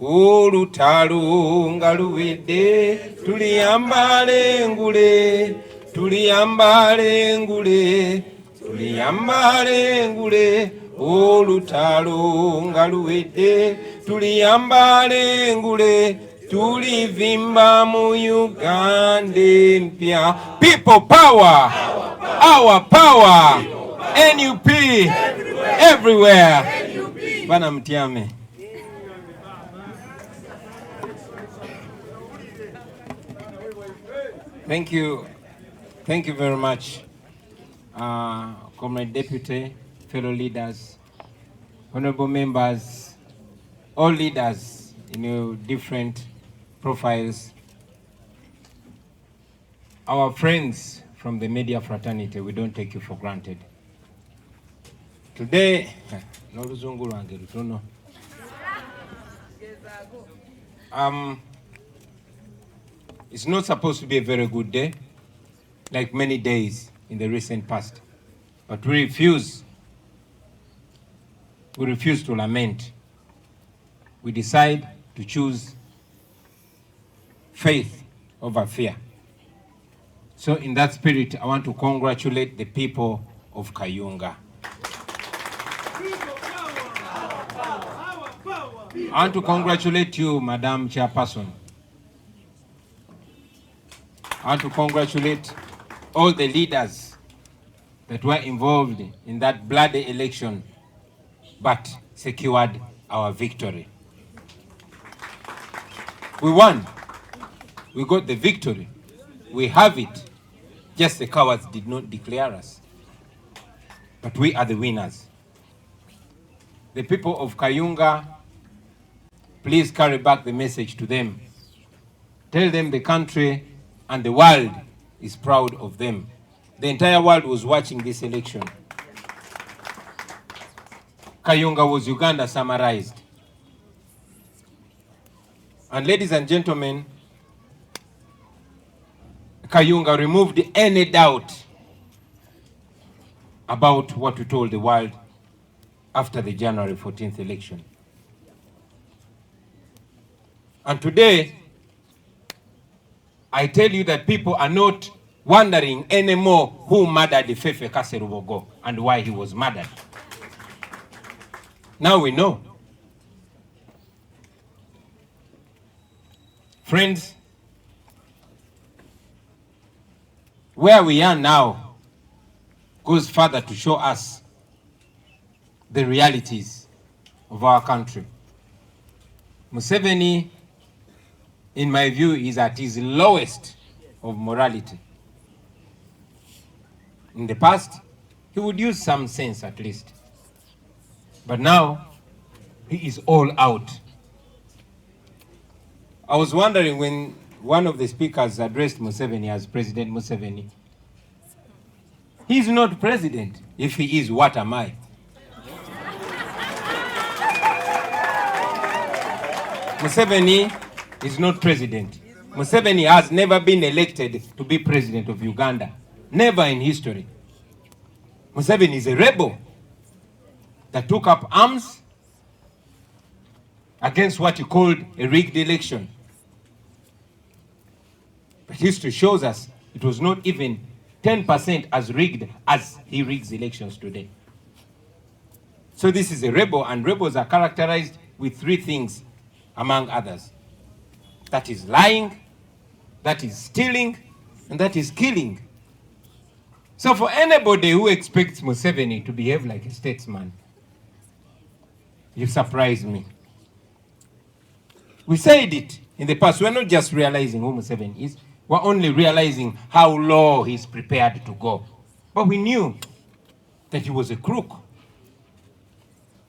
Olutalo nga luwedde, tuliyambale ngule, tuliyambale ngule, tuliyambale ngule. Olutalo nga luwedde, tuliyambale ngule, tulivimba mu Uganda empya. People power, our power, NUP everywhere. Bana mtiame. Thank you very much, Comrade Deputy, fellow leaders, honorable members, all leaders in your different profiles, our friends from the media fraternity, we don't take you for granted. Today, it's not supposed to be a very good day, like many days in the recent past. But we refuse to lament. We decide to choose faith over fear. So in that spirit, I want to congratulate the people of Kayunga. I want to congratulate you, Madam Chairperson. I want to congratulate all the leaders that were involved in that bloody election, but secured our victory. We won. We got the victory. We have it. Just the cowards did not declare us. But we are the winners. The people of Kayunga, please carry back the message to them. Tell them the country and the world is proud of them. The entire world was watching this election. Kayunga was Uganda summarized. And ladies and gentlemen, Kayunga removed any doubt about what we told the world after the January 14th election. And today, I tell you that people are not wondering anymore who murdered Fefe Kaserubogo and why he was murdered. Now we know. Friends, where we are now goes further to show us the realities of our country. Museveni, in my view, is at his lowest of morality. In the past, he would use some sense at least. But now, he is all out. I was wondering when one of the speakers addressed Museveni as President Museveni. He's not president. If he is, what am I? Museveni is not president. Museveni has never been elected to be president of Uganda. Never in history. Museveni is a rebel that took up arms against what he called a rigged election. But history shows us it was not even 10% as rigged as he rigs elections today. So this is a rebel, and rebels are characterized with three things, among others. That is lying, that is stealing, and that is killing. So for anybody who expects Museveni to behave like a statesman, you surprise me. We said it in the past, we're not just realizing who Museveni is, we're only realizing how low he's prepared to go. But we knew that he was a crook.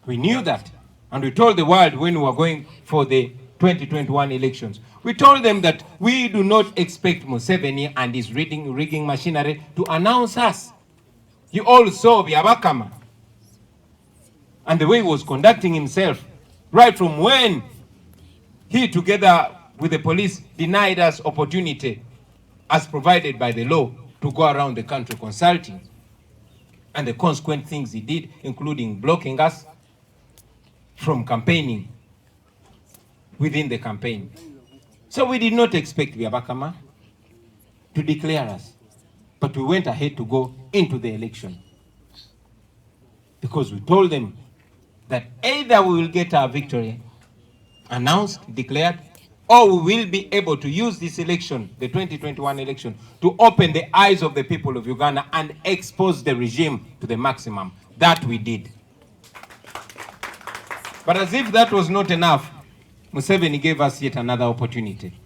We knew that. And we told the world when we were going for the 2021 elections, we told them that we do not expect Museveni and his rigging machinery to announce us. You all saw Byabakama and the way he was conducting himself, right from when he, together with the police, denied us opportunity as provided by the law to go around the country consulting, and the consequent things he did, including blocking us from campaigning within the campaign. So we did not expect Byabakama to declare us, but we went ahead to go into the election because we told them that either we will get our victory announced, declared, or we will be able to use this election, the 2021 election, to open the eyes of the people of Uganda and expose the regime to the maximum. That we did. But as if that was not enough, Museveni gave us yet another opportunity.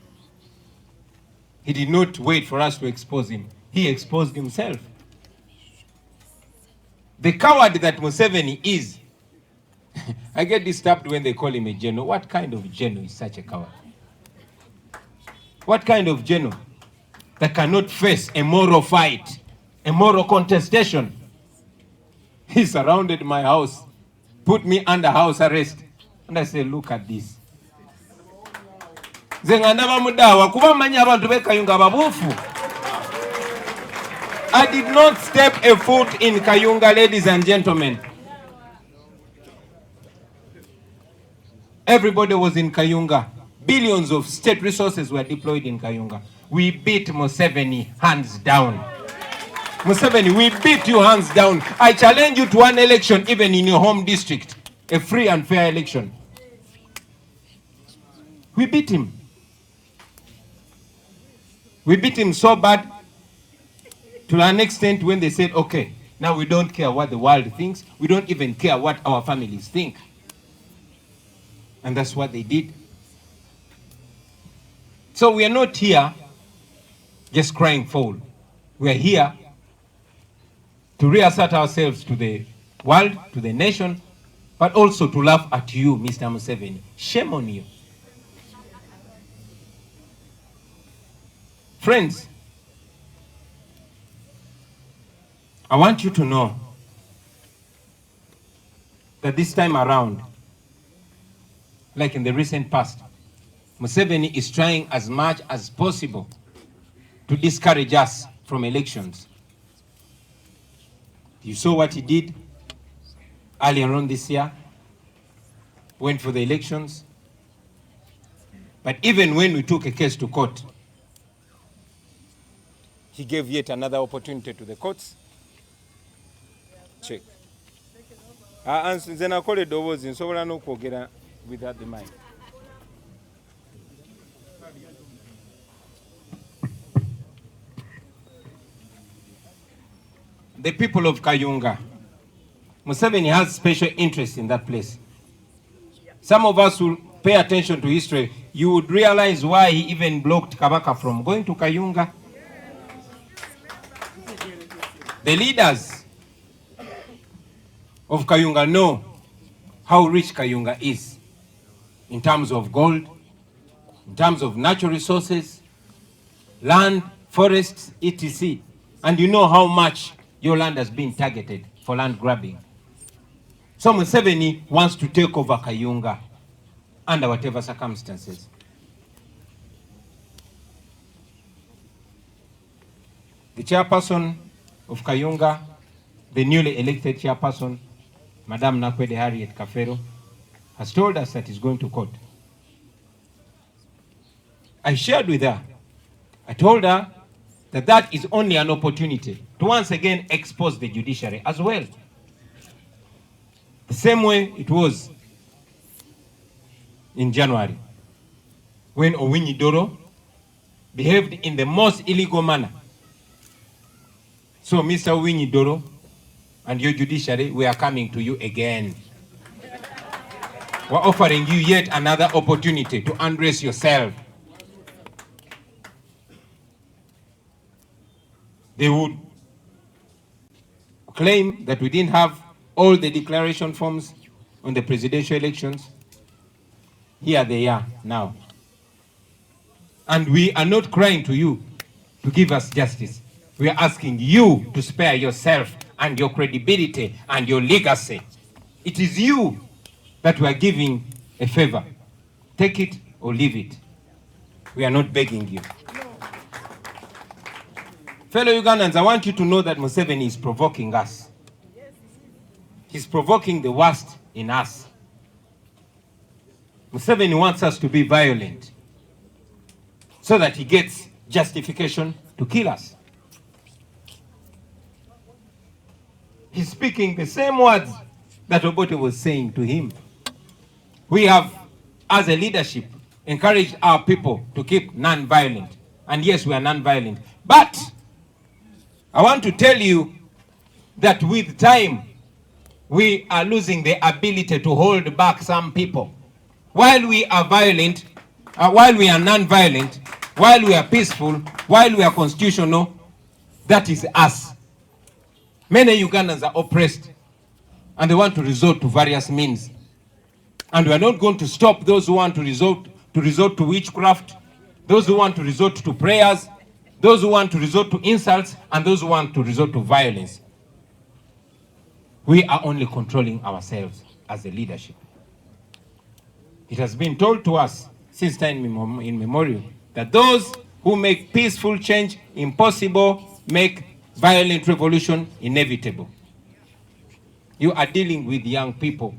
He did not wait for us to expose him. He exposed himself. The coward that Museveni is, I get disturbed when they call him a general. What kind of general is such a coward? What kind of general that cannot face a moral fight, a moral contestation? He surrounded my house, put me under house arrest. And I said, look at this. I did not step a foot in Kayunga, ladies and gentlemen. Everybody was in Kayunga. Billions of state resources were deployed in Kayunga. We beat Museveni hands down. Museveni, we beat you hands down. I challenge you to one election, even in your home district. A free and fair election. We beat him. We beat him so bad to an extent when they said, okay, now we don't care what the world thinks. We don't even care what our families think. And that's what they did. So we are not here just crying foul. We are here to reassert ourselves to the world, to the nation, but also to laugh at you, Mr. Museveni. Shame on you. Friends, I want you to know that this time around, like in the recent past, Museveni is trying as much as possible to discourage us from elections. You saw what he did earlier on this year, went for the elections. But even when we took a case to court, he gave yet another opportunity to the courts. Check. Without the mic. The people of Kayunga, Museveni has special interest in that place. Some of us will pay attention to history. You would realize why he even blocked Kabaka from going to Kayunga. The leaders of Kayunga know how rich Kayunga is in terms of gold, in terms of natural resources, land, forests, etc. And you know how much your land has been targeted for land grabbing. So Museveni wants to take over Kayunga under whatever circumstances. The chairperson of Kayunga, the newly elected chairperson, Madam Nakwede Harriet Kafero, has told us that he's going to court. I shared with her. I told her that that is only an opportunity to once again expose the judiciary as well. The same way it was in January, when Owinyi Doro behaved in the most illegal manner. So, Mr. Owinyi Doro and your judiciary, we are coming to you again. We're offering you yet another opportunity to undress yourself They would claim that we didn't have all the declaration forms on the presidential elections. Here they are now. And we are not crying to you to give us justice. We are asking you to spare yourself and your credibility and your legacy. It is you that we are giving a favor. Take it or leave it. We are not begging you. Fellow Ugandans, I want you to know that Museveni is provoking us. He's provoking the worst in us. Museveni wants us to be violent so that he gets justification to kill us. He's speaking the same words that Obote was saying to him. We have, as a leadership, encouraged our people to keep non-violent. And yes, we are non-violent. But I want to tell you that with time, we are losing the ability to hold back some people. While we are violent, while we are non-violent, while we are peaceful, while we are constitutional, that is us. Many Ugandans are oppressed and they want to resort to various means. And we are not going to stop those who want to resort to witchcraft, those who want to resort to prayers, those who want to resort to insults, and those who want to resort to violence. We are only controlling ourselves as a leadership. It has been told to us since time immemorial that those who make peaceful change impossible make violent revolution inevitable. You are dealing with young people,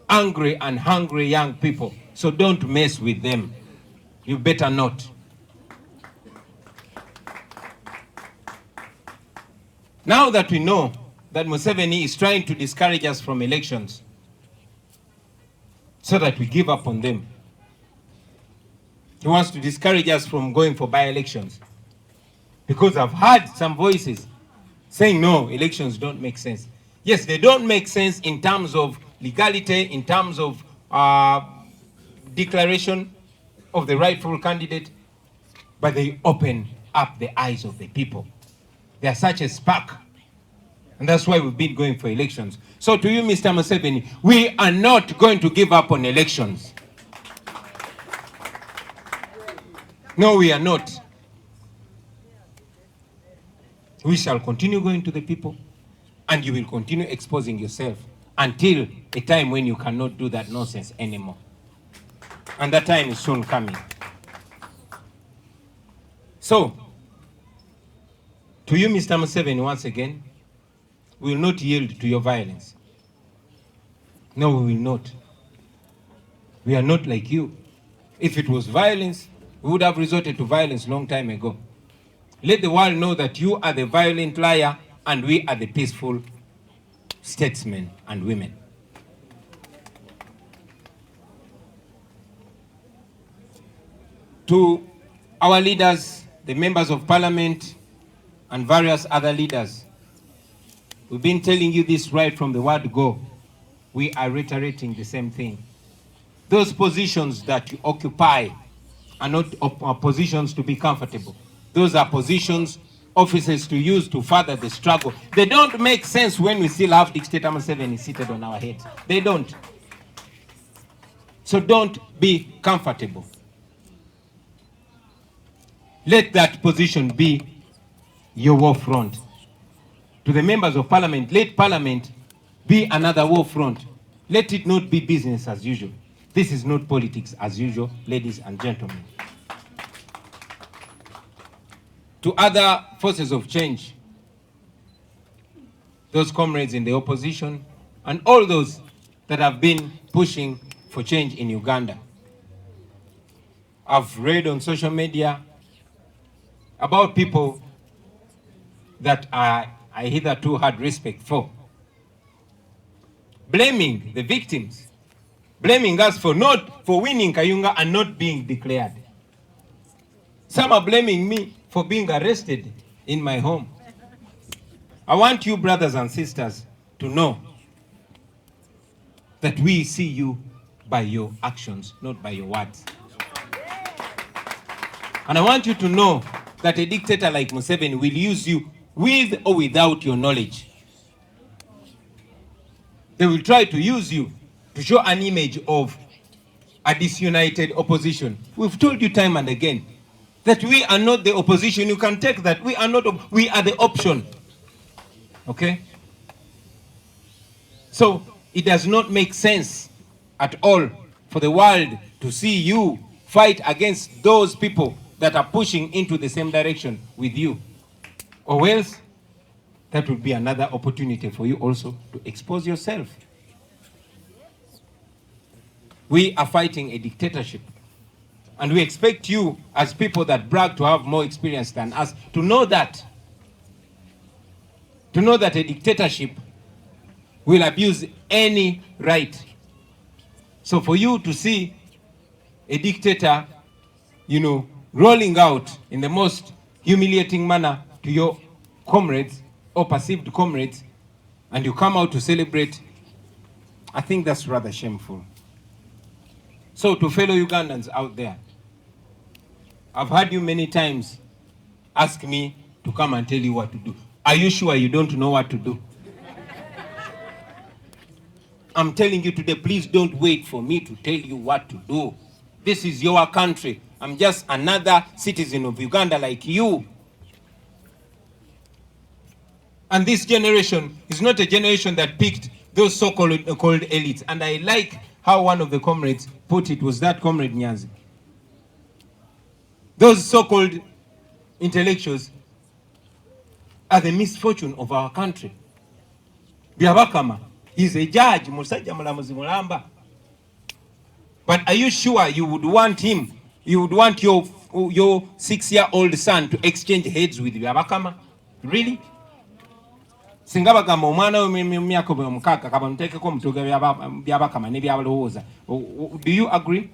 angry and hungry young people, so don't mess with them. You better not. Now that we know that Museveni is trying to discourage us from elections so that we give up on them. He wants to discourage us from going for by-elections. Because I've heard some voices saying, no, elections don't make sense. Yes, they don't make sense in terms of legality, in terms of declaration of the rightful candidate, but they open up the eyes of the people. They are such a spark. And that's why we've been going for elections. So to you, Mr. Museveni, we are not going to give up on elections. No, we are not. We shall continue going to the people, and you will continue exposing yourself until a time when you cannot do that nonsense anymore. And that time is soon coming. So, to you, Mr. Museveni, once again, we will not yield to your violence. No, we will not. We are not like you. If it was violence, we would have resorted to violence long time ago. Let the world know that you are the violent liar and we are the peaceful statesmen and women. To our leaders, the members of parliament, and various other leaders, we've been telling you this right from the word go. We are reiterating the same thing. Those positions that you occupy are not positions to be comfortable. Those are positions, offices to use to further the struggle. They don't make sense when we still have Dictator Museveni seated on our heads. They don't. So don't be comfortable. Let that position be your war front. To the members of parliament, let parliament be another war front. Let it not be business as usual. This is not politics as usual, ladies and gentlemen. To other forces of change, those comrades in the opposition, and all those that have been pushing for change in Uganda. I've read on social media about people that I hitherto had respect for, blaming the victims, blaming us for winning Kayunga and not being declared. Some are blaming me for being arrested in my home. I want you, brothers and sisters, to know that we see you by your actions, not by your words. And I want you to know that a dictator like Museveni will use you with or without your knowledge. They will try to use you to show an image of a disunited opposition. We've told you time and again that we are not the opposition. You can take that. We are not, we are the option. Okay? So it does not make sense at all for the world to see you fight against those people that are pushing into the same direction with you. Or else, that would be another opportunity for you also to expose yourself. We are fighting a dictatorship. And we expect you, as people that brag to have more experience than us, to know that. To know that a dictatorship will abuse any right. So for you to see a dictator, you know, rolling out in the most humiliating manner to your comrades or perceived comrades, and you come out to celebrate, I think that's rather shameful. So to fellow Ugandans out there, I've heard you many times ask me to come and tell you what to do. Are you sure you don't know what to do? I'm telling you today, please don't wait for me to tell you what to do. This is your country. I'm just another citizen of Uganda like you. And this generation is not a generation that picked those so-called elites. And I like how one of the comrades put it, was that comrade Nyanzi. Those so-called intellectuals are the misfortune of our country. Byabakama is a judge, musajja mulamuzi mulamba. But are you sure you would want him, you would want your 6-year-old son to exchange heads with Byabakama? Really? Singa bagamba omwana we myaka omukaaga kaba nteekeko mutuga Byabakama ne byabalowooza. Do you agree?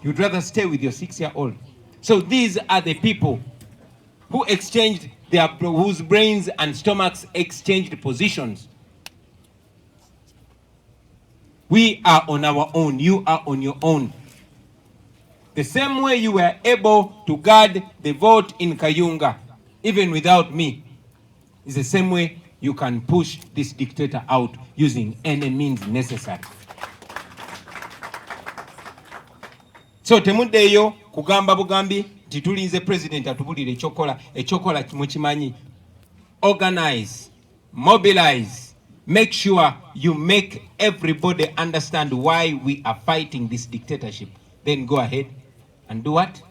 You'd rather stay with your 6-year-old. So these are the people who exchanged whose brains and stomachs exchanged positions. We are on our own. You are on your own. The same way you were able to guard the vote in Kayunga, even without me, is the same way you can push this dictator out using any means necessary. So temuddeyo kugamba bugambi titulinze president atubulire echokola mukimanyi. Organize, mobilize, make sure you make everybody understand why we are fighting this dictatorship. Then go ahead and do what?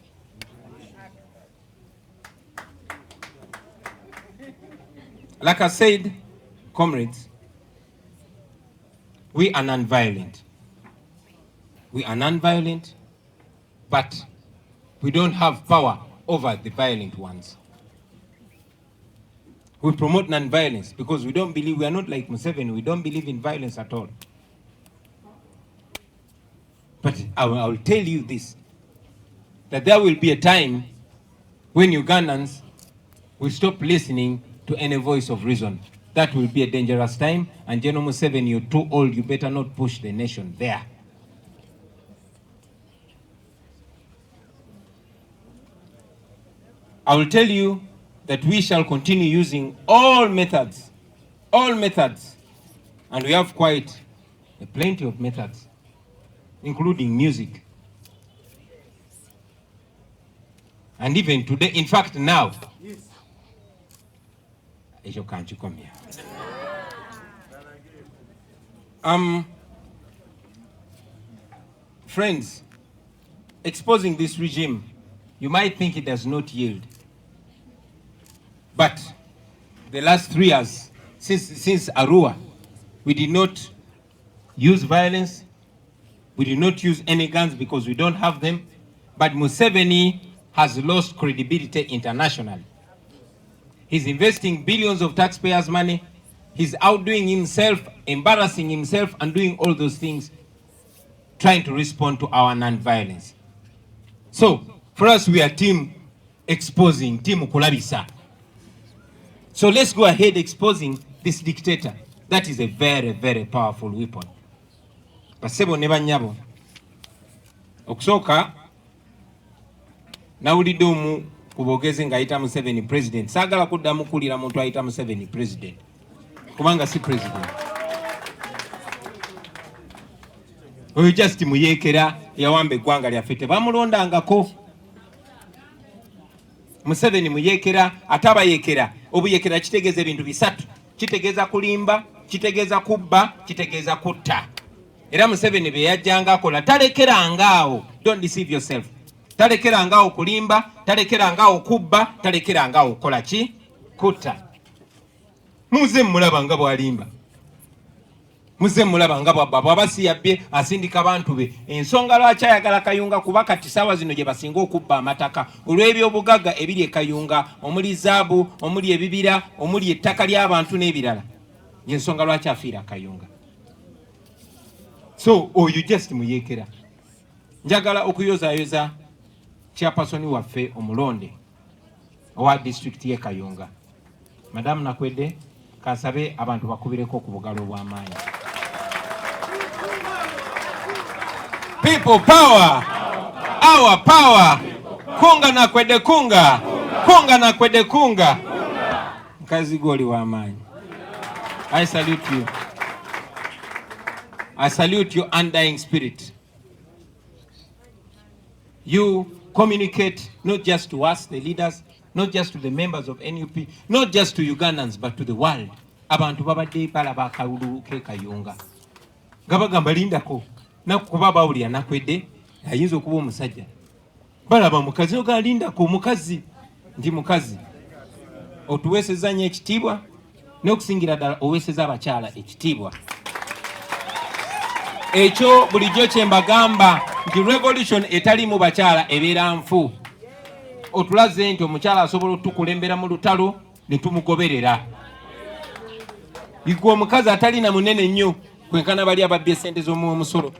Like I said, comrades, we are non-violent. We are non-violent, but we don't have power over the violent ones. We promote non-violence because we don't believe, we are not like Museveni, we don't believe in violence at all. But I will tell you this, that there will be a time when Ugandans will stop listening to any voice of reason. That will be a dangerous time, and General Museveni, you're too old, you better not push the nation there. I will tell you that we shall continue using all methods, and we have quite plenty of methods, including music. And even today, in fact now, can't you come here? Friends, exposing this regime, you might think it does not yield. But the last 3 years, since Arua, we did not use violence, we did not use any guns because we don't have them, but Museveni has lost credibility internationally. He's investing billions of taxpayers' money, he's outdoing himself, embarrassing himself, and doing all those things, trying to respond to our non-violence. So, for us, we are team exposing, team kulabisa. So let's go ahead exposing this dictator. That is a very, very powerful weapon. Basebo ne bannyabo. Okusoka nawulidde kubogezi ngayita Museveni president. Sagala kuddamu kulira muntu ayita Museveni president. Kubanga si president. Oyo just muyekera yawambe eggwanga lyaffe tebamulondangako. Museveni muyekera ataba yekera. Obuyekera kitegeeza ebintu bisatu. Kitegeeza kulimba, kitegeeza kubba, kitegeeza kutta. Era Museveni be yajjanga akola talekerangaawo. Don't deceive yourself. Talekerangaawo kulimba, talekerangaawo kubba, talekerangaawo kola ki? Kutta. Muze mulaba nga bwalimba. Muze mulaba nga bwaba siyabye asindika abantu be. Ensonga lwaki ayagala Kayunga kuba kati saawa zino gye basinga okubba amataka olw'ebyobugagga ebiri e Kayunga, omuli zaabu, omuli ebibira, omuli ettaka ly'abantu n'ebirala. Ensonga lwaki afiira Kayunga. So oyo just muyekera. Njagala okuyozaayoza chairperson waffe omulonde owa district ye Kayunga. Madam Nakwedde kasabe abantu bakubireko ku bugalo bw'amaanyi. People power, our power. Kunga Nakwedde kunga, kunga Nakwedde kunga. Mkazi goli wa amaanyi. I salute you. I salute your undying spirit. You communicate not just to us, the leaders, not just to the members of NUP, not just to Ugandans, but to the world. Abantu babadde balaba akawulu ke Kayunga. Gabagamba lindako. Nakuba bawulira Nakwedde ayinza okuba omusajja. Balaba mukazi oga lindako mukazi. Ndi mukazi. Otuweeseza nnyo ekitiibwa n'okusingira ddala oweeseza abakyala ekitiibwa. Ekyo bulijjo kye mbagamba nti revolution etalimu bakyala ebeera nfu. Otulaze nti omukyala asobola otukulembera mu lutalo ne tumugoberera. Igwe omukazi atalina munene nnyo kwenkana bali ababbye ssente z'omusolo.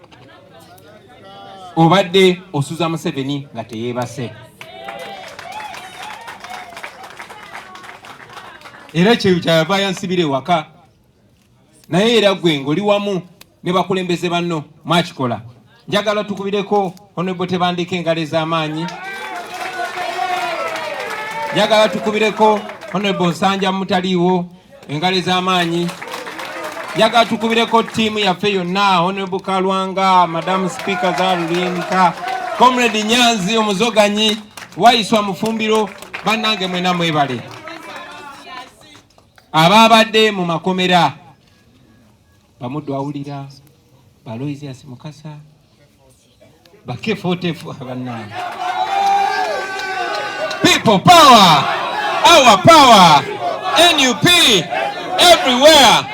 Obadde osuza Museveni nga teyeebase. Era kyava yansibira ewaka. Naye era gwe ng'oli wamu ne bakulembeze banno mwakikola. Njagala tukubireko Honorable Tebandika engalo ez'amaanyi. Njagala tukubireko Honorable Nsanja Mutaliiwo engalo ez'amaanyi. Njagala tukubireko ttiimu yaffe yonna Honorable Kalwanga, Madam Speaker Zaalulinka, Comrade Nyanzi omuzoganyi, Waiswa Mufumbiro, bannange mwena mwebale. Abaabadde mu makomera Bamuddu awulira, Baloizias Mukasa, Bakefotefu abannange. People power, our power, NUP, everywhere.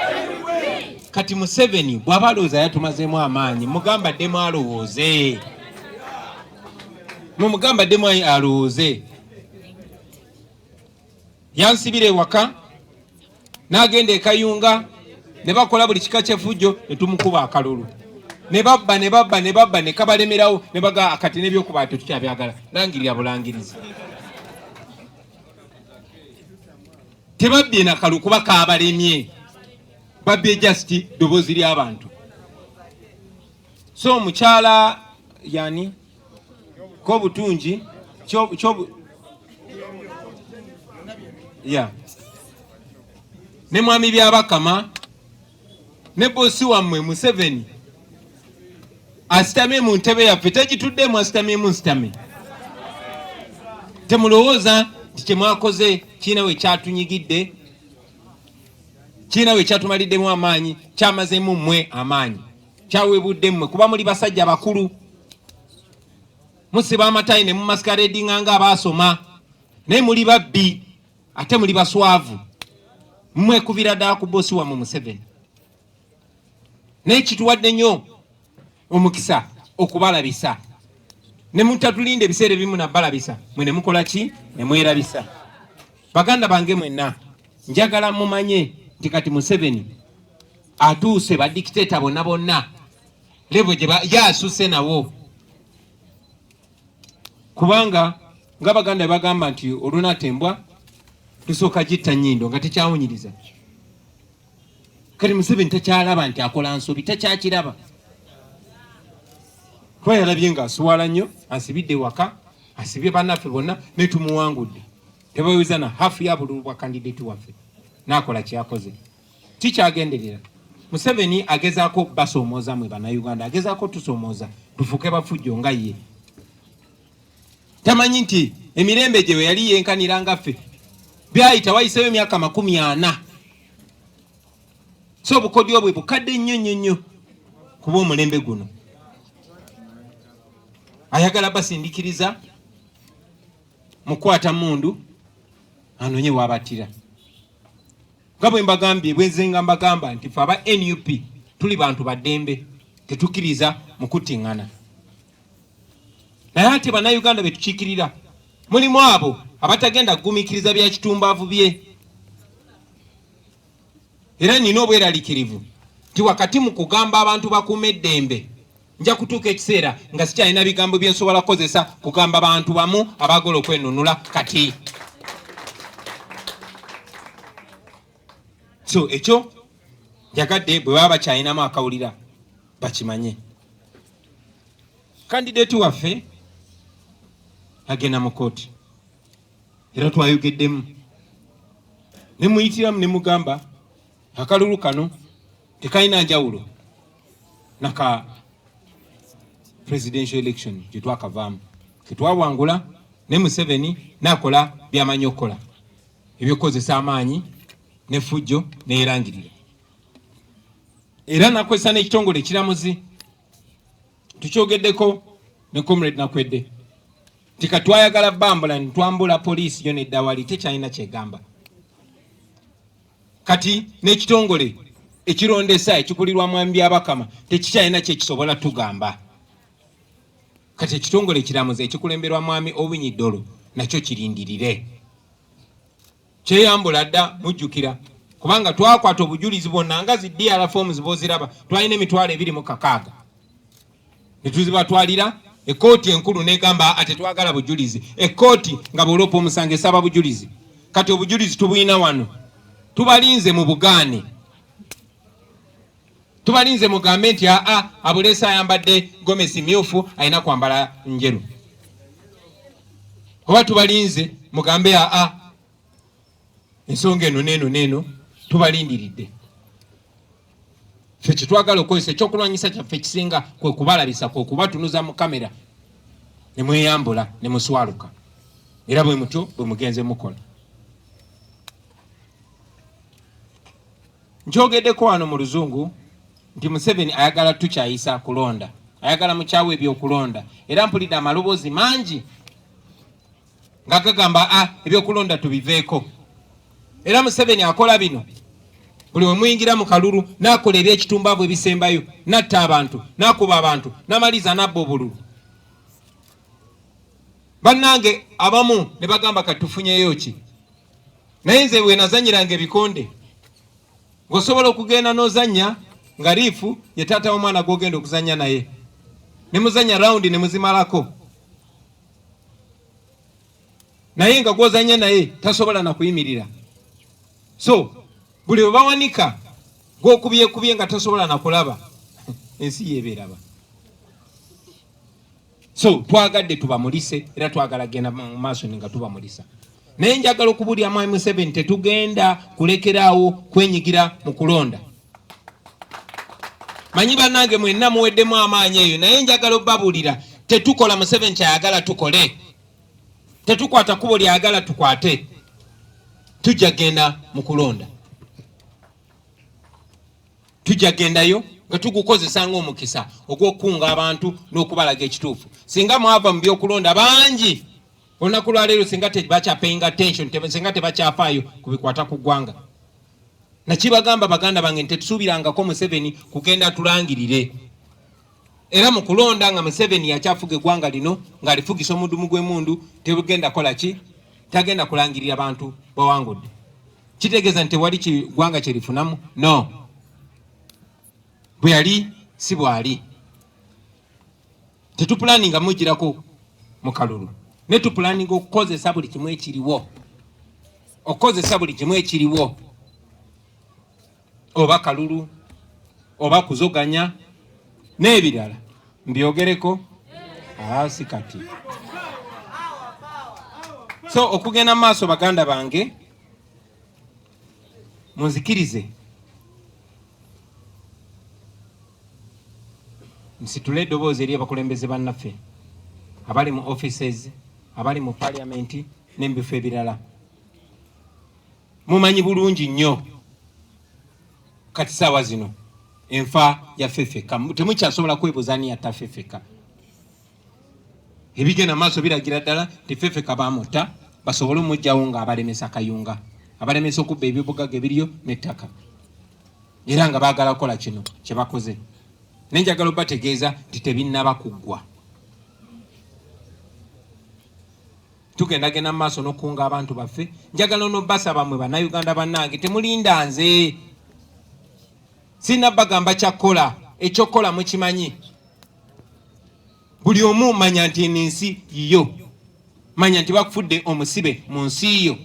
Kati Museveni bw'abalooza yatumazeemu amaanyi mugamba ddemu alowooze. Mumugamba ddemu alowooze. Yansibira ewaka n'agenda e Kayunga ne bakola buli kika ky'effujjo ne tumukuba akalulu. Ne babba ne kabalemerawo ne baga kati n'ebyokuba tetukyabyagala. Langirira bulangirizi. Tebabbye nakalu kuba kaabalemye. Babbye just ddoboozi ly'abantu. So mukyala yani ko butungi yeah. Ne mwami byabakama ne bosi wammwe Museveni asitamye mu ntebe yaffe tegituddemu asitamyemu nsitame. Temulowooza nti kyemwakoze kiina we kyatunyigidde, kiina we kyatumaliddemu amaanyi, kyamazeemu mmwe amaanyi, kyaweebudde mmwe kuba muli basajja bakulu. Musiba amatayi ne mumasikareedinga nga abaasoma, naye muli babbi ate muli baswavu. Mwekubira ddala ku bosi wammwe Museveni. Naye kituwadde nnyo omukisa okubalabisa. Ne mutatulinde ebiseera ebimu nabbalabisa, mwe ne mukola ki? Ne mwerabisa. Baganda bange mwenna, njagala mumanye nti kati Museveni atuuse badikiteeta bonna bonna levo gye yaasuse nawo. Kubanga nga Baganda bagamba nti olunatembwa tusooka gitta nnyindo nga tekyawunyiriza. Kati Museveni takyalaba nti akola nsobi, takyakiraba. Kuba yalabye nga asuwala nnyo, ansibidde waka, asibye bannaffe bonna ne tumuwangudde tebawiza na hafu ya bululu bwa kandidate waffe n'akola kyakoze tikyagenderera. Museveni agezaako basoomooza mwe bannayuganda, agezaako tusoomooza tufuuke bafujjo nga ye. Tamanyi nti emirembe gye we yali yenkanira nga ffe byayita wayiseyo emyaka 40. So obukodyo bwe bukadde nnyo kuba omulembe guno ayagala basindikiriza mukwata mundu anonye wabatira. Nga bwe mbagambye bwenzenga mbagamba nti fe aba NUP tuli bantu baddembe tetukkiriza mu kuttiŋŋana. Naye ate bannayuganda be tukiikirira mulimu abo abatagenda kugumiikiriza bya kitumbaavu bye. Era nina obweraliikirivu nti wakati mu kugamba abantu bakuuma eddembe nja kutuuka ekiseera nga sikyalina bigambo bye nsobola kukozesa kugamba bantu bamu abaagala okwenunula kati. So ekyo njagadde bwe baba bakyalinamu akawulira bakimanye. Kandidate waffe agenda mu kooti era twayogeddemu ne muyitiramu ne mugamba akalulu kano tekalina njawulo naka presidential election gye twakavaamu ketwawangula ne Museveni n'akola by'amanyi okukola ebyokukozesa amaanyi n'effujjo n'erangirira. Era nakozesa n'ekitongole ekiramuzi tukyogeddeko ne comrade Nakwedde nti katwayagala bambula ntwambula poliisi yo neddawali tekyalina kyegamba. Kati n'ekitongole ekirondesa ekikulirwa mwami byabakama tekikyalina kyekisobola tugamba. Kati ekitongole ekiramuzi ekikulemberwa mwami Obunyiddolo nakyo kirindirire. Kyeyambula dda mujjukira kubanga twakwata obujulizi bwonna nga zi DR forms boziraba twalina emitwalo 26 ne tuzibatwalira ekooti enkulu negamba ate twagala bujulizi. Ekooti nga bwolopa omusango esaba bujulizi. Kati obujulizi tubuyina wano tubalinze mu bugaane. Tubalinze mugambe nti abulesa ayambadde gomesi myufu alina kwambala njeru. Oba tubalinze mugambe ensonga eno neno tubalindiridde. Ffe kyetwagala okukozesa ekyokulwanyisa kyaffe kisinga kwe kubalabisa kwe kubatunuza mu kamera ne mweyambula ne muswaluka. Era bwe mutyo bwe mugenze mukola. Njogeddeko wano mu luzungu nti Museveni ayagala tukyayisa kulonda, ayagala mukyawe ebyokulonda era mpulidde amaloboozi mangi nga gagamba ebyokulonda tubiveeko. Era Museveni akola bino buli we muyingira mu kalulu n'akola eby'ekitumbaavu ebisembayo n'atta abantu n'akuba abantu n'amaliza n'abba obululu. Bannange abamu ne bagamba katufunyeyo ki, naye nze we nazanyiranga ebikonde ng'osobola okugenda n'ozannya nga liifu ye taata w'omwana gw'ogenda okuzannya naye ne muzannya rawundi ne muzimalako, naye nga gw'ozannya naye tasobola na kuyimirira. So buli we bawanika gw'okubyekubye nga tasobola na kulaba ensi yeeberaba. So twagadde tubamulise era twagala genda mu maaso nga tubamulisa. Naye njagala okubulya mwami Museveni tetugenda kulekeraawo kwenyigira mu kulonda. Manyi bannange mwenna muweddemu amaanyi eyo, naye njagala obbabulira tetukola Museveni kyayagala tukole. Tetukwata kubo lyagala tukwate. Tujja genda mu kulonda. Tujja gendayo nga tugukozesa ng'omukisa ogw'okukunga abantu n'okubalaga ekituufu. Singa mwava mu by'okulonda bangi olunaku lwa leero singa tebakyapaying attention, singa tebakyafaayo ku bikwata ku ggwanga. Nakibagamba baganda bange nti tetusuubirangako Museveni kugenda tulangirire. Era mu kulonda nga Museveni yakyafuga eggwanga lino ng'alifugisa omudumu gw'emundu tebugenda kola ki? Tagenda kulangirira abantu bawangudde. Kitegeeza nti wali kiggwanga kye lifunamu? No. Bwe yali si bwali. Tetupulaninga mujirako mu kalulu. Ne tupulaninga okukozesa buli kimu ekiriwo. Okukozesa buli kimu ekiriwo. Oba kalulu, oba kuzoganya, n'ebirala. Mbyogereko? Si kati. So okugenda maaso baganda bange munzikirize nsitule eddoboozi eri abakulembeze bannaffe abali mu offices abali mu parliament n'ebifo ebirala. Mumanyi bulungi nnyo kati saawa zino enfa ya Ffeffeka temukyasobola kwebuuza ani yatta Ffeffeka. Ebigenda maaso biragira ddala nti Ffeffeka bamutta basobole omugyawo nga abalemesa kayunga, abalemesa okubba ebyobugagga ebiriyo n'ettaka, era nga baagala kukola kino kye bakoze. Nenjagala obategeeza nti tebinnaba kuggwa. Tugendagenda mu maaso n'okunga abantu baffe. Njagala onobasaba mmwe bannayuganda bannange temulinda nze. Sinnabagamba kyakkola, ekyokola mukimanyi. Buli omu manya nti ensi yiyo. Manya nti bakufudde omusibe mu nsi yo.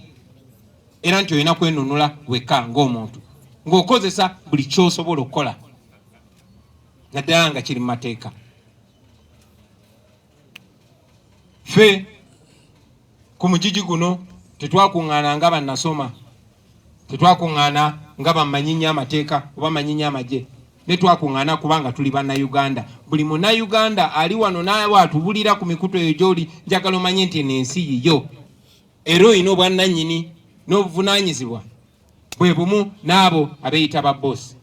Era nti olina kwenunula wekka ng'omuntu, ng'okozesa buli ky'osobola okukola naddala nga kiri mu mateeka. Ffe ku mugigi guno tetwakuŋŋaana nga bannasoma, tetwakuŋŋaana nga bamanyinya amateeka oba manyinya amagye, ne twakuŋŋaana kubanga tuli bannayuganda. Buli munnayuganda ali wano naawe atubulira ku mikutu eyo gy'oli, njagala omanye nti ensi yiyo era olina obwannannyini n'obuvunaanyizibwa bwe bumu n'abo abeeyita babboosi.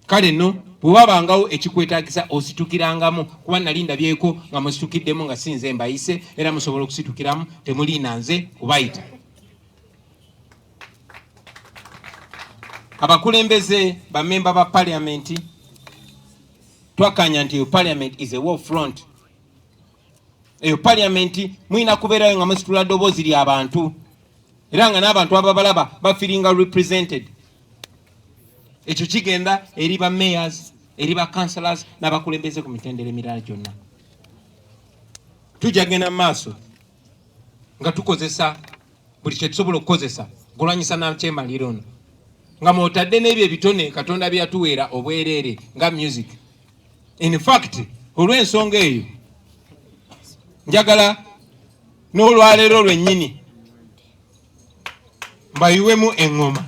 Kale nno bwe wabangawo ekikwetaagisa ositukirangamu, kuba nali ndabyeko nga musitukiddemu nga sinze mbayise, era musobola okusitukiramu, temuliina nze kubayita. Abakulembeze bammemba ba parliament twakanya nti parliament is a war front. Eyo parliament mwina kubeerayo nga musitula ddoboozi ly'abantu era nga n'abantu ababalaba bafiringa represented. Ekyo kigenda eri ba mayors, eri ba councillors n'abakulembeze ku mitendera emirala gyonna. Tujja genda maaso nga tukozesa buli kye tusobola okukozesa kulwanyisa n'akyemaliro ono, nga mwotadde n'ebyo ebitone Katonda bye yatuweera obwereere nga music. In fact olw'ensonga eyo njagala n'olwaleero lwennyini mbayiwemu eŋŋoma.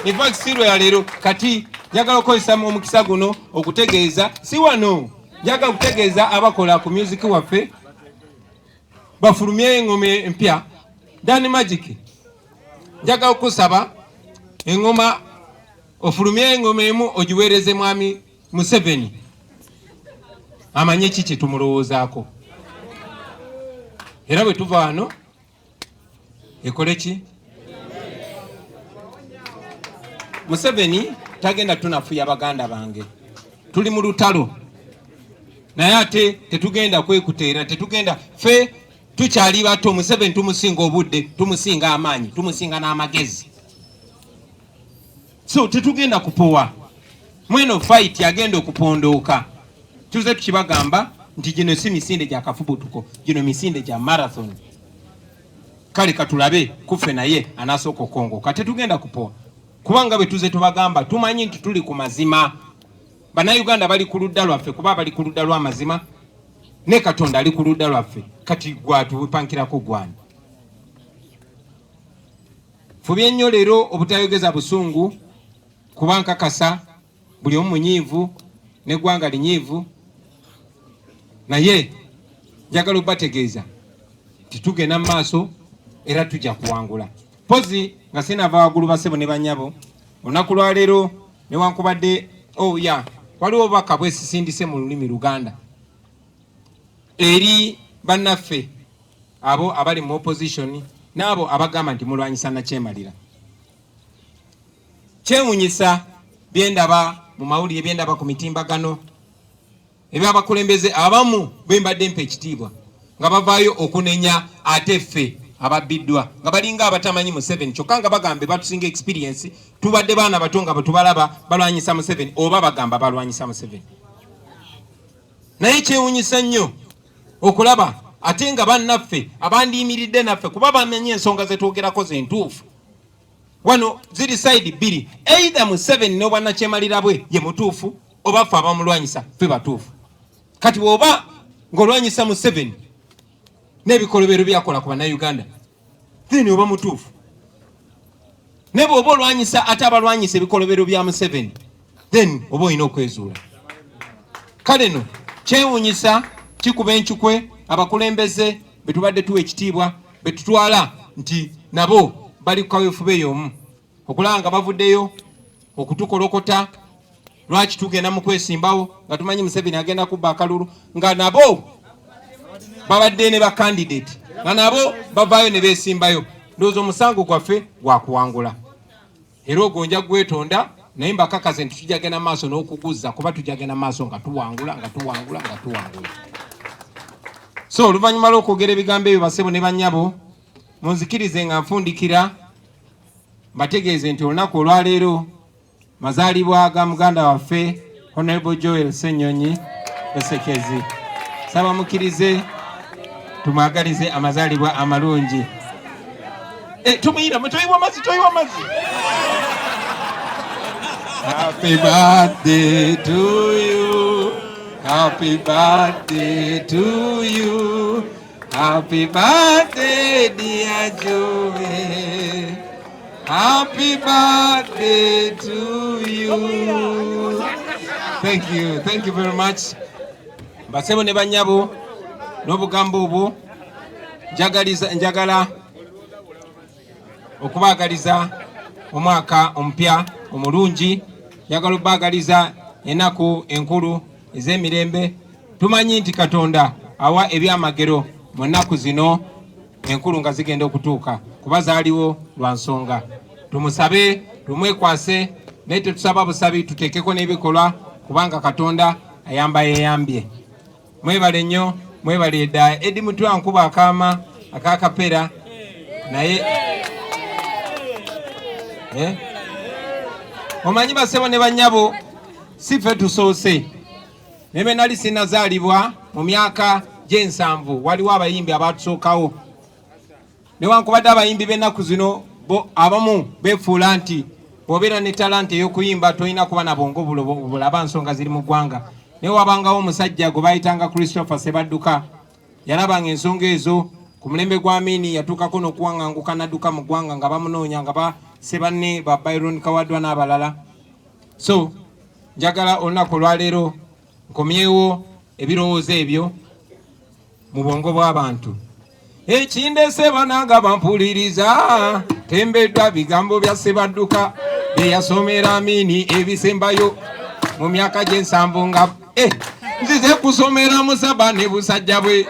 In fact si lwaleero kati njagala okukozesa omukisa guno okutegeeza, si wano, njagala okutegeeza abakola ku music waffe bafulumye eŋŋoma empya Dani Magic. Njagala okusaba eŋŋoma ofulumye eŋŋoma emu ogiweereze mwami Museveni amanye ki kye tumulowoozaako, era bwe tuva wano ekole ki. Museveni tagenda tunafuya baganda bange, tuli mu lutalo naye ate tetugenda kwekuteera, tetugenda ffe tukyali bato. Museveni tumusinga obudde, tumusinga amaanyi, tumusinga n'amagezi, so tetugenda kupowa. Mweno fight agenda okupondooka. Tuze tukibagamba nti gino si misinde gya kafubutuko, gino misinde gya marathon. Kale katulabe kufe naye anasooka okongoka, tetugenda kupowa kubanga bwe tuze tubagamba tumanyi nti tuli ku mazima. Bannayuganda bali ku ludda lwaffe kuba bali ku ludda lw'amazima, ne Katonda ali ku ludda lwaffe. Kati gwatupankirako gwani. Fubye nnyo leero obutayogeza busungu kuba nkakasa buli omu munyiivu n'eggwanga linyiivu, naye njagala obategeeza titugenda mu maaso era tujja kuwangula. Pozi nga sinava waggulu basebo ne banyabo olunaku lwaleero newankubadde waliwo obubaka bwesisindise mu lulimi Luganda eri bannaffe abo abali mu opposition n'abo abagamba nti mulwanyisa nakyemalira. Kyewunyisa byendaba mu mawulire, byendaba ku mitimbagano ebyabakulembeze abamu bembadde mpa ekitiibwa nga bavaayo okunenya ate ffe ababbiddwa nga balinga abatamanyi Museveni kyokka nga bagambe batusinga experience, tubadde baana bato nga betubalaba balwanyisa Museveni oba bagamba balwanyisa Museveni. Naye kyewunyisa nnyo okulaba ate nga bannaffe abandiyimiridde naffe kuba bamenye ensonga zetwogerako zentuufu. Wano ziri side bbiri, either Museveni n'obwannakyemalira bwe ye mutuufu oba ffe abamulwanyisa ffe batuufu. Kati bw'oba ng'olwanyisa Museveni n'ebikolobero byakola ku bannayuganda, then oba mutuufu. Ne bw'oba olwanyisa ate abalwanyisa ebikolobero bya Museveni, then oba olina okwezuula. Kale no kyewuunyisa kikuba enkukwe abakulembeze be tubadde tuwa ekitiibwa be tutwala nti nabo bali ku kaweefube y'omu okulanga bavuddeyo okutukolokota. Lwaki tugenda mu kwesimbawo nga tumanyi Museveni agenda kubba akalulu nga nabo babadde ne ba candidate nga nabo bavaayo ne beesimbayo? Ndowooza omusango gwaffe gwakuwangula era ogwo nja gwetonda, naye mbakakaze nti tujagenda maaso n'okuguza kuba tujagenda maaso nga tuwangula. So oluvannyuma lw'okwogera ebigambo ebyo basebo ne bannyabo, munzikirize nga nfundikira mbategeeze nti olunaku olwaleero mazaalibwa ga muganda waffe Honorable Joel Ssenyonyi Esekezi. Saba mukkirize tumwagalize amazaalibwa amalungi. Tumuyira mutoyiwa mazi. Happy birthday to you. Happy birthday to you. Happy birthday dear Joel. Happy birthday to you. Thank you very much. Basebo ne banyabo n'obugambo obwo njagala okubaagaliza omwaka omupya omulungi, njagala okubaagaliza ennaku enkulu ez'emirembe. Tumanyi nti Katonda awa ebyamagero mu nnaku zino enkulu nga zigenda okutuuka kuba zaaliwo lwa nsonga. Tumusabe, tumwekwase, naye tetusaba busabi, tuteekeko n'ebikolwa kubanga Katonda ayamba yeeyambye. Mwebale nnyo, mwebale edda. Edi Mutwa nkuba akaama akakapera naye omanyi basebo ne bannyabo si ffe tusoose. Neme nali sinazaalibwa mu myaka gy'ensanvu waliwo abayimbi abatusookawo. Newankubadde abayimbi b'ennaku zino abamu beefuula nti bw'obeera ne talanta ey'okuyimba tolina kuba na bwongo bulaba nsonga ziri mu ggwanga. Naye wabangawo omusajja gwe baayitanga Christopher Sebadduka, yalabanga ensonga ezo ku mulembe gwa Amini, yatuukako n'okuwaŋŋanguka n'adduka mu ggwanga nga bamunoonya nga basse banne ba Byron Kawadwa n'abalala. So njagala olunaku olwaleero nkomyewo ebirowoozo ebyo mu bwongo bw'abantu. Ekindese bananga bampuliriza, tembeddwa bigambo bya Sebadduka eyasomera Amini ebisembayo mu myaka gy'ensanvu nga nzize kusomera Musaba ne busajja bwe.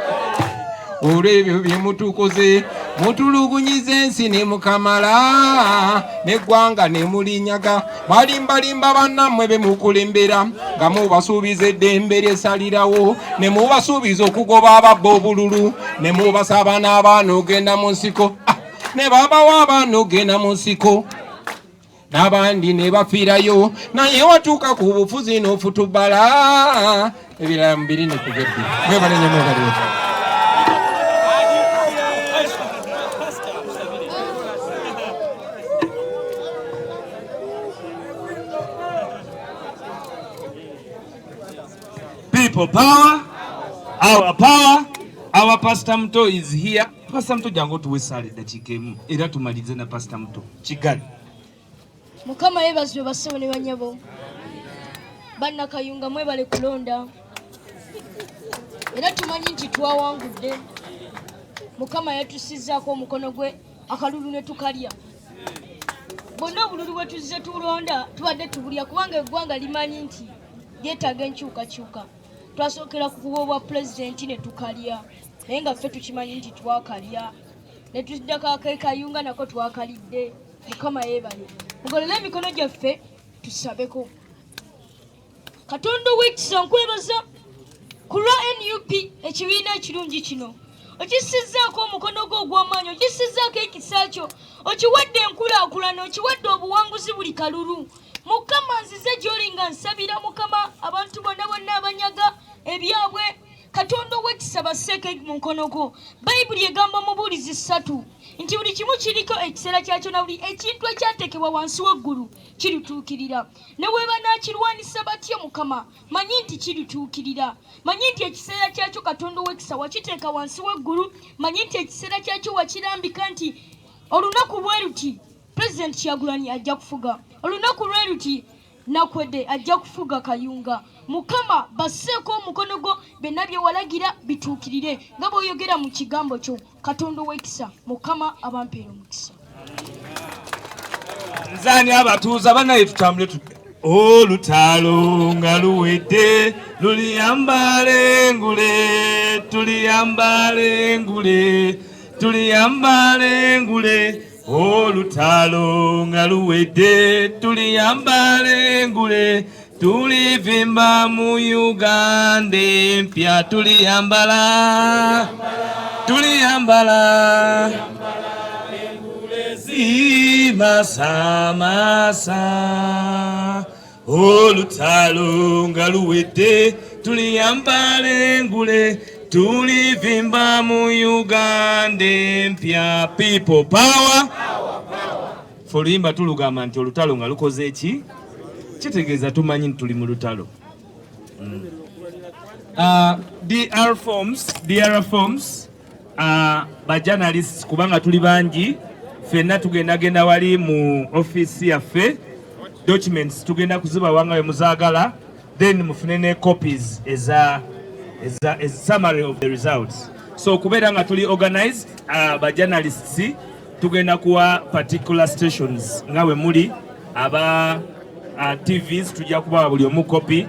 Olw'ebyo bye mutukoze mutulugunyiza ensi ne mukamala n'eggwanga ne mulinyaga. Balimbalimba bannammwe be mukulembera nga mubasuubiza eddembe lyesalirawo, ne mubasuubiza okugoba ababba obululu, ne mubasaba n'abaana ogenda mu nsiko, ne babawa abaana ogenda mu nsiko, n'abandi ne bafiirayo, naye watuuka ku bufuzi n'ofutubala. Ebirala mubiri ne kugedde. Mwebale ne mwebale. People power, our power. Our Pastor Muto is here. Pastor Muto jango tuwe sale dakika emu era tumalize na Pastor Muto. Kigali. Mukama yebazwe basebo ne banyabo. Banna Kayunga mwebale kulonda. Era tumanyi nti twawangudde. Mukama yatusizzaako omukono gwe akalulu ne tukalya. Bonna obululu bwe tuzze tulonda tubadde tubulya kubanga eggwanga limanyi nti lyetaaga enkyukakyuka. Twasookera ku kuba obwa pulezidenti ne tukalya. Naye nga ffe tukimanyi nti twakalya. Ne tuddako ak'Ekayunga nako twakalidde. Mukama yeebale. Mugolole emikono gyaffe tusabeko. Katonda ow'ekisa nkwebaza ku lwa NUP ekibiina ekirungi kino. Okisizzaako omukono gwo ogw'amaanyi, okisizzaako ekisa kyo, okiwadde enkulaakulana, okiwadde obuwanguzi buli kalulu. Mukama nzize gy'oli nga nsabira Mukama abantu bonna abanyaga ebyabwe Katonda wekisa baseke mu nkono gwo. Bayibuli egamba mu Buulizi 3 nti buli kimu kiriko ekiseera kyakyo na buli ekintu ekyateekebwa wansi w'eggulu kirituukirira. Ne bwe banaakirwanisa batyo Mukama, manyi nti kirituukirira. Manyi nti ekiseera kyakyo Katonda wekisa wakiteeka wansi w'eggulu. Manyi nti ekiseera kyakyo wakirambika nti olunaku bwe luti President Kyagulanyi ajja kufuga. Olunaku lwe luti Nakwedde ajja kufuga Kayunga. Mukama baseeko omukono gwo byonna bye walagira bituukirire nga bw'oyogera mu kigambo kyo. Katonda w'ekisa, Mukama abampeera omukisa. Nzani abatuuza banaye tutambule olutalo nga luwedde luliyambale ngule tuliyambale ngule tuliyambale ngule olutalo nga luwedde tuliyambale ngule tulivimba mu Uganda empya tuliyambala masa olutalo nga luwedde tuliyambale ngule tulivimba mu Uganda empya. People power. Foluyimba tulugamba nti olutalo nga lukoze eki kitegeeza tumanyi nti tuli mu lutalo. DR forms ba journalists kubanga tuli bangi fenna tugenda wali mu office yaffe documents tugenda kuziba wanga we muzaagala then mufune ne copies eza summary of the results. So kubeera nga tuli organized ba journalists tugenda kuwa particular stations nga we muli aba TVs tujja kubawa buli omu copy.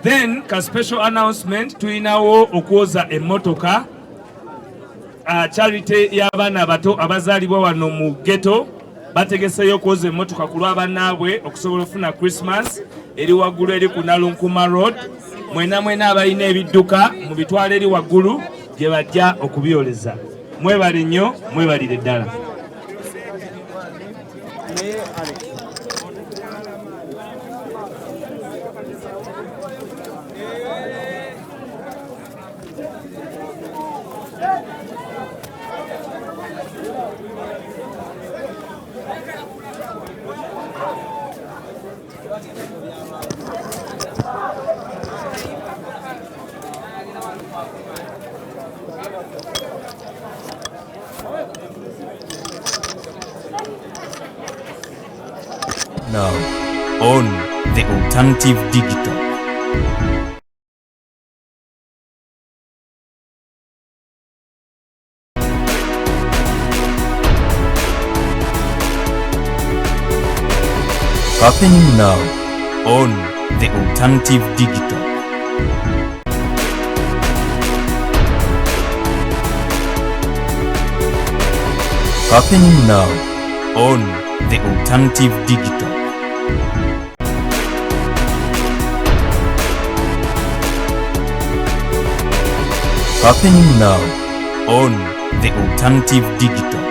Then ka special announcement tulinawo okwoza emmotoka charity y'abaana abato abazaalibwa wano mu ghetto bategeseyo okwoza emmotoka ku lw'abannaabwe okusobola okufuna Christmas eri waggulu eri ku Nalunkuma Road. Mwena abalina ebidduka mu bitwalo eri waggulu gye bajja okubyoleza. Mwebale nnyo, mwebalire ddala. Now on the Alternative Digital. Happening now on the Alternative Digital. Happening now on the Alternative Digital. Happening now on the Alternative Digital.